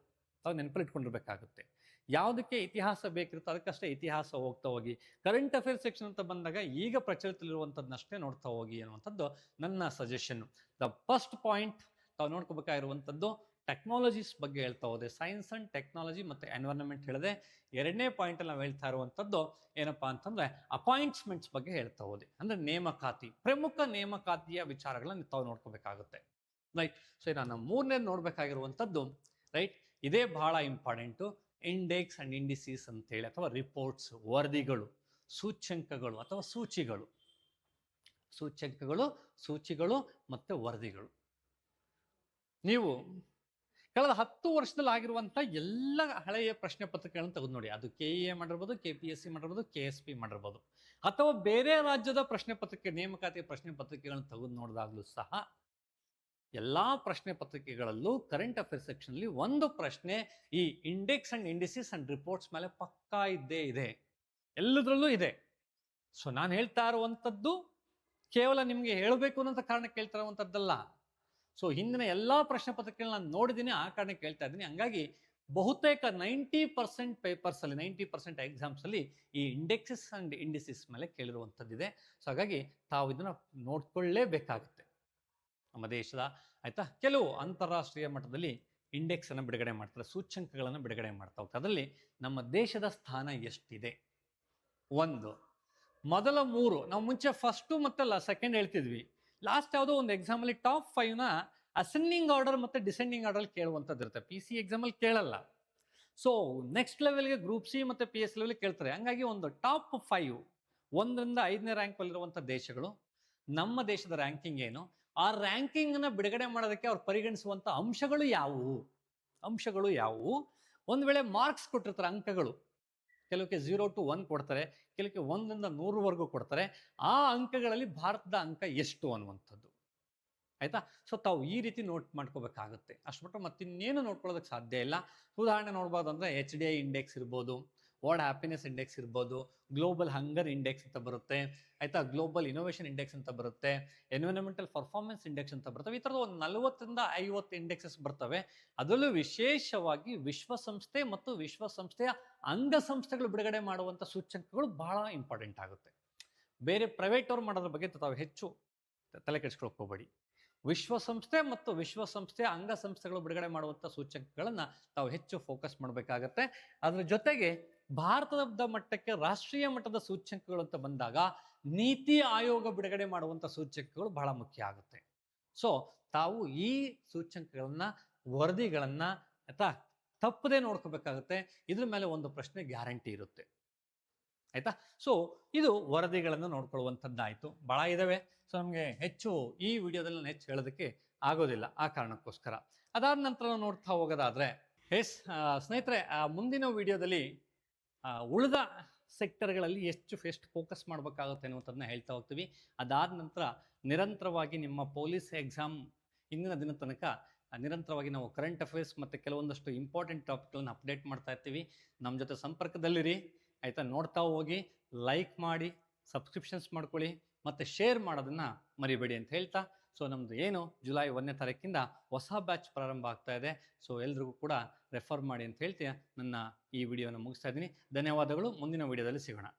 Speaker 1: ತಾವು ನೆನಪಲ್ಲಿಟ್ಕೊಂಡಿರ್ಬೇಕಾಗುತ್ತೆ. ಯಾವುದಕ್ಕೆ ಇತಿಹಾಸ ಬೇಕಿರುತ್ತೋ ಅದಕ್ಕಷ್ಟೇ ಇತಿಹಾಸ ಹೋಗ್ತಾ ಹೋಗಿ, ಕರೆಂಟ್ ಅಫೇರ್ಸ್ ಸೆಕ್ಷನ್ ಅಂತ ಬಂದಾಗ ಈಗ ಪ್ರಚಲಿತಲ್ಲಿರುವಂಥದ್ದನ್ನಷ್ಟೇ ನೋಡ್ತಾ ಹೋಗಿ ಅನ್ನುವಂಥದ್ದು ನನ್ನ ಸಜೆಷನ್. ದ ಫಸ್ಟ್ ಪಾಯಿಂಟ್ ತಾವು ನೋಡ್ಕೋಬೇಕಾಗಿರುವಂಥದ್ದು ಟೆಕ್ನಾಲಜೀಸ್ ಬಗ್ಗೆ ಹೇಳ್ತಾ ಹೋದೆ, ಸೈನ್ಸ್ ಅಂಡ್ ಟೆಕ್ನಾಲಜಿ ಮತ್ತು ಎನ್ವೈರನ್ಮೆಂಟ್ ಹೇಳಿದೆ. ಎರಡನೇ ಪಾಯಿಂಟಲ್ಲಿ ನಾವು ಹೇಳ್ತಾ ಇರುವಂಥದ್ದು ಏನಪ್ಪಾ ಅಂತಂದರೆ ಅಪಾಯಿಂಟ್ಮೆಂಟ್ಸ್ ಬಗ್ಗೆ ಹೇಳ್ತಾ ಹೋದೆ, ಅಂದರೆ ನೇಮಕಾತಿ, ಪ್ರಮುಖ ನೇಮಕಾತಿಯ ವಿಚಾರಗಳನ್ನ ತಾವು ನೋಡ್ಕೋಬೇಕಾಗುತ್ತೆ, ರೈಟ್. ಸೊ ನಾನು ಮೂರನೇದು ನೋಡ್ಬೇಕಾಗಿರುವಂಥದ್ದು, ರೈಟ್, ಇದೇ ಬಹಳ ಇಂಪಾರ್ಟೆಂಟು, ಇಂಡೆಕ್ಸ್ ಅಂಡ್ ಇಂಡಿಸೀಸ್ ಅಂತೇಳಿ, ಅಥವಾ ರಿಪೋರ್ಟ್ಸ್, ವರದಿಗಳು, ಸೂಚ್ಯಂಕಗಳು ಅಥವಾ ಸೂಚಿಗಳು ಮತ್ತು ವರದಿಗಳು. ನೀವು ಕಳೆದ 10 ವರ್ಷದಲ್ಲಿ ಆಗಿರುವಂಥ ಎಲ್ಲ ಹಳೆಯ ಪ್ರಶ್ನೆ ಪತ್ರಿಕೆಗಳನ್ನು ತೆಗೆದು ನೋಡಿ. ಅದು KEA ಮಾಡಿರ್ಬೋದು, KPSC ಮಾಡಿರ್ಬೋದು, KSP ಮಾಡಿರ್ಬೋದು, ಅಥವಾ ಬೇರೆ ರಾಜ್ಯದ ಪ್ರಶ್ನೆ ಪತ್ರಿಕೆ ನೇಮಕಾತಿ ಪ್ರಶ್ನೆ ಪತ್ರಿಕೆಗಳನ್ನು ತೆಗೆದು ನೋಡಿದಾಗಲೂ ಸಹ ಎಲ್ಲಾ ಪ್ರಶ್ನೆ ಪತ್ರಿಕೆಗಳಲ್ಲೂ ಕರೆಂಟ್ ಅಫೇರ್ಸ್ ಸೆಕ್ಷನ್ಲಿ ಒಂದು ಪ್ರಶ್ನೆ ಈ ಇಂಡೆಕ್ಸ್ ಅಂಡ್ ಇಂಡಿಸಿಸ್ ಅಂಡ್ ರಿಪೋರ್ಟ್ಸ್ ಮೇಲೆ ಪಕ್ಕಾ ಇದ್ದೇ ಇದೆ, ಎಲ್ಲದರಲ್ಲೂ ಇದೆ. ಸೊ ನಾನು ಹೇಳ್ತಾ ಇರುವಂಥದ್ದು ಕೇವಲ ನಿಮಗೆ ಹೇಳಬೇಕು ಅನ್ನೋ ಕಾರಣಕ್ಕೆ ಹೇಳ್ತಾ ಇರುವಂಥದ್ದಲ್ಲ. ಸೊ ಹಿಂದಿನ ಎಲ್ಲಾ ಪ್ರಶ್ನೆ ಪತ್ರಿಕೆಗಳನ್ನ ನಾನು ನೋಡಿದ್ದೀನಿ, ಆ ಕಾರಣಕ್ಕೆ ಹೇಳ್ತಾ ಇದ್ದೀನಿ. ಹಂಗಾಗಿ ಬಹುತೇಕ 90% ಪೇಪರ್ಸ್ ಅಲ್ಲಿ 90% ಎಕ್ಸಾಮ್ಸ್ ಅಲ್ಲಿ ಈ ಇಂಡೆಕ್ಸಸ್ ಅಂಡ್ ಇಂಡಿಸಿಸ್ ಮೇಲೆ ಕೇಳಿರುವಂಥದ್ದಿದೆ. ಸೊ ಹಾಗಾಗಿ ತಾವು ಇದನ್ನ ನೋಡ್ಕೊಳ್ಳೇಬೇಕಾಗುತ್ತೆ. ನಮ್ಮ ದೇಶದ ಆಯ್ತಾ ಕೆಲವು ಅಂತಾರಾಷ್ಟ್ರೀಯ ಮಟ್ಟದಲ್ಲಿ ಇಂಡೆಕ್ಸ್ ಅನ್ನು ಬಿಡುಗಡೆ ಮಾಡ್ತಾರೆ, ಸೂಚ್ಯಂಕಗಳನ್ನು ಬಿಡುಗಡೆ ಮಾಡ್ತಾ ಹೋಗ್ತಾರೆ. ಅದರಲ್ಲಿ ನಮ್ಮ ದೇಶದ ಸ್ಥಾನ ಎಷ್ಟಿದೆ? ಒಂದು ಮೊದಲ 3 ನಾವು ಮುಂಚೆ ಫಸ್ಟು ಮತ್ತೆ ಸೆಕೆಂಡ್ ಹೇಳ್ತಿದ್ವಿ. ಲಾಸ್ಟ್ ಯಾವುದೋ ಒಂದು ಎಕ್ಸಾಮಲ್ಲಿ ಟಾಪ್ 5ನ ಅಸೆಂಡಿಂಗ್ ಆರ್ಡರ್ ಮತ್ತೆ ಡಿಸೆಂಡಿಂಗ್ ಆರ್ಡರ್ ಕೇಳುವಂಥದ್ದು ಇರುತ್ತೆ. PC ಎಕ್ಸಾಮಲ್ಲಿ ಕೇಳಲ್ಲ. ಸೊ ನೆಕ್ಸ್ಟ್ ಲೆವೆಲ್ಗೆ ಗ್ರೂಪ್ ಸಿ ಮತ್ತೆ PS ಲೆವೆಲ್ ಕೇಳ್ತಾರೆ. ಹಂಗಾಗಿ ಒಂದು ಟಾಪ್ 5 1ರಿಂದ 5ನೇ ರ್ಯಾಂಕ್ ಅಲ್ಲಿರುವಂಥ ದೇಶಗಳು, ನಮ್ಮ ದೇಶದ ರ್ಯಾಂಕಿಂಗ್ ಏನು, ಆ ರ್ಯಾಂಕಿಂಗ್ ಅನ್ನ ಬಿಡುಗಡೆ ಮಾಡೋದಕ್ಕೆ ಅವ್ರು ಪರಿಗಣಿಸುವಂಥ ಅಂಶಗಳು ಯಾವುವು. ಒಂದು ವೇಳೆ ಮಾರ್ಕ್ಸ್ ಕೊಟ್ಟಿರ್ತಾರೆ, ಅಂಕಗಳು, ಕೆಲವಕ್ಕೆ 0 to 1 ಕೊಡ್ತಾರೆ, ಕೆಲವಕ್ಕೆ 1ರಿಂದ 100ವರೆಗೂ ಕೊಡ್ತಾರೆ. ಆ ಅಂಕಗಳಲ್ಲಿ ಭಾರತದ ಅಂಕ ಎಷ್ಟು ಅನ್ನುವಂಥದ್ದು ಆಯ್ತಾ. ಸೊ ತಾವು ಈ ರೀತಿ ನೋಟ್ ಮಾಡ್ಕೋಬೇಕಾಗುತ್ತೆ. ಅಷ್ಟು ಬಿಟ್ಟು ಮತ್ತಿನ್ನೇನು ನೋಡ್ಕೊಳ್ಳೋದಕ್ಕೆ ಸಾಧ್ಯ ಇಲ್ಲ. ಉದಾಹರಣೆ ನೋಡ್ಬೋದು ಅಂದರೆ HDI ಇಂಡೆಕ್ಸ್ ಇರ್ಬೋದು, ವರ್ಲ್ಡ್ ಹ್ಯಾಪಿನೆಸ್ ಇಂಡೆಕ್ಸ್ ಇರ್ಬೋದು, ಗ್ಲೋಬಲ್ ಹಂಗರ್ ಇಂಡೆಕ್ಸ್ ಅಂತ ಬರುತ್ತೆ ಆಯ್ತಾ, ಗ್ಲೋಬಲ್ ಇನೋವೇಷನ್ ಇಂಡೆಕ್ಸ್ ಅಂತ ಬರುತ್ತೆ, ಎನ್ವಿರಾನ್ಮೆಂಟಲ್ ಪರ್ಫಾರ್ಮೆನ್ಸ್ ಇಂಡೆಕ್ಸ್ ಅಂತ ಬರ್ತವೆ. ಈ ಥರದ ಒಂದು 40ರಿಂದ 50 ಇಂಡೆಕ್ಸಸ್ ಬರ್ತವೆ. ಅದರಲ್ಲೂ ವಿಶೇಷವಾಗಿ ವಿಶ್ವಸಂಸ್ಥೆ ಮತ್ತು ವಿಶ್ವಸಂಸ್ಥೆಯ ಅಂಗಸಂಸ್ಥೆಗಳು ಬಿಡುಗಡೆ ಮಾಡುವಂಥ ಸೂಚ್ಯಂಕಗಳು ಬಹಳ ಇಂಪಾರ್ಟೆಂಟ್ ಆಗುತ್ತೆ. ಬೇರೆ ಪ್ರೈವೇಟ್ ಅವ್ರು ಮಾಡೋದ್ರ ಬಗ್ಗೆ ತಾವು ಹೆಚ್ಚು ತಲೆ ಕೆಡಿಸ್ಕೊಳಕ್ಕೆ ಹೋಗಬೇಡಿ. ವಿಶ್ವಸಂಸ್ಥೆ ಮತ್ತು ವಿಶ್ವಸಂಸ್ಥೆಯ ಅಂಗಸಂಸ್ಥೆಗಳು ಬಿಡುಗಡೆ ಮಾಡುವಂಥ ಸೂಚ್ಯಂಕಗಳನ್ನು ತಾವು ಹೆಚ್ಚು ಫೋಕಸ್ ಮಾಡಬೇಕಾಗತ್ತೆ. ಅದರ ಜೊತೆಗೆ ಭಾರತದ ಮಟ್ಟಕ್ಕೆ ರಾಷ್ಟ್ರೀಯ ಮಟ್ಟದ ಸೂಚ್ಯಂಕಗಳು ಅಂತ ಬಂದಾಗ ನೀತಿ ಆಯೋಗ ಬಿಡುಗಡೆ ಮಾಡುವಂಥ ಸೂಚ್ಯಂಕಗಳು ಬಹಳ ಮುಖ್ಯ ಆಗುತ್ತೆ. ಸೊ ತಾವು ಈ ಸೂಚ್ಯಂಕಗಳನ್ನ ವರದಿಗಳನ್ನ ಆಯ್ತಾ ತಪ್ಪದೇ ನೋಡ್ಕೋಬೇಕಾಗುತ್ತೆ. ಇದ್ರ ಮೇಲೆ ಒಂದು ಪ್ರಶ್ನೆ ಗ್ಯಾರಂಟಿ ಇರುತ್ತೆ ಆಯ್ತಾ. ಸೊ ಇದು ವರದಿಗಳನ್ನು ನೋಡ್ಕೊಳ್ಳುವಂಥದ್ದಾಯಿತು. ಭಾಳ ಇದಾವೆ. ಸೊ ನಮಗೆ ಹೆಚ್ಚು ಈ ವಿಡಿಯೋದಲ್ಲಿ ನಾನು ಹೆಚ್ಚು ಹೇಳೋದಕ್ಕೆ ಆಗೋದಿಲ್ಲ, ಆ ಕಾರಣಕ್ಕೋಸ್ಕರ. ಅದಾದ ನಂತರ ನಾವು ನೋಡ್ತಾ ಹೋಗೋದಾದ್ರೆ ಸ್ನೇಹಿತರೆ, ಮುಂದಿನ ವಿಡಿಯೋದಲ್ಲಿ ಉಳಿದ ಸೆಕ್ಟರ್ಗಳಲ್ಲಿ ಎಷ್ಟು ಫೋಕಸ್ ಮಾಡಬೇಕಾಗುತ್ತೆ ಅನ್ನುವಂಥದ್ದನ್ನ ಹೇಳ್ತಾ ಹೋಗ್ತೀವಿ. ಅದಾದ ನಂತರ ನಿರಂತರವಾಗಿ ನಿಮ್ಮ ಪೊಲೀಸ್ ಎಕ್ಸಾಮ್ ಇಂದಿನ ದಿನ ತನಕ ನಿರಂತರವಾಗಿ ನಾವು ಕರೆಂಟ್ ಅಫೇರ್ಸ್ ಮತ್ತು ಕೆಲವೊಂದಷ್ಟು ಇಂಪಾರ್ಟೆಂಟ್ ಟಾಪಿಕ್ಗಳನ್ನು ಅಪ್ಡೇಟ್ ಮಾಡ್ತಾ ಇರ್ತೀವಿ. ನಮ್ಮ ಜೊತೆ ಸಂಪರ್ಕದಲ್ಲಿರಿ ಆಯಿತಾ. ನೋಡ್ತಾ ಹೋಗಿ, ಲೈಕ್ ಮಾಡಿ, ಸಬ್ಸ್ಕ್ರಿಪ್ಷನ್ಸ್ ಮಾಡ್ಕೊಳ್ಳಿ ಮತ್ತು ಶೇರ್ ಮಾಡೋದನ್ನು ಮರಿಬೇಡಿ ಅಂತ ಹೇಳ್ತಾ, ಸೊ ನಮ್ಮದು ಏನು ಜುಲೈ 1ನೇ ತಾರೀಕಿಂದ ಹೊಸ ಬ್ಯಾಚ್ ಪ್ರಾರಂಭ ಆಗ್ತಾ ಇದೆ. ಸೊ ಎಲ್ರಿಗೂ ಕೂಡ ರೆಫರ್ ಮಾಡಿ ಅಂತ ಹೇಳ್ತೀಯ ನನ್ನ ಈ ವಿಡಿಯೋನ ಮುಗಿಸ್ತಾ ಇದ್ದೀನಿ. ಧನ್ಯವಾದಗಳು. ಮುಂದಿನ ವಿಡಿಯೋದಲ್ಲಿ ಸಿಗೋಣ.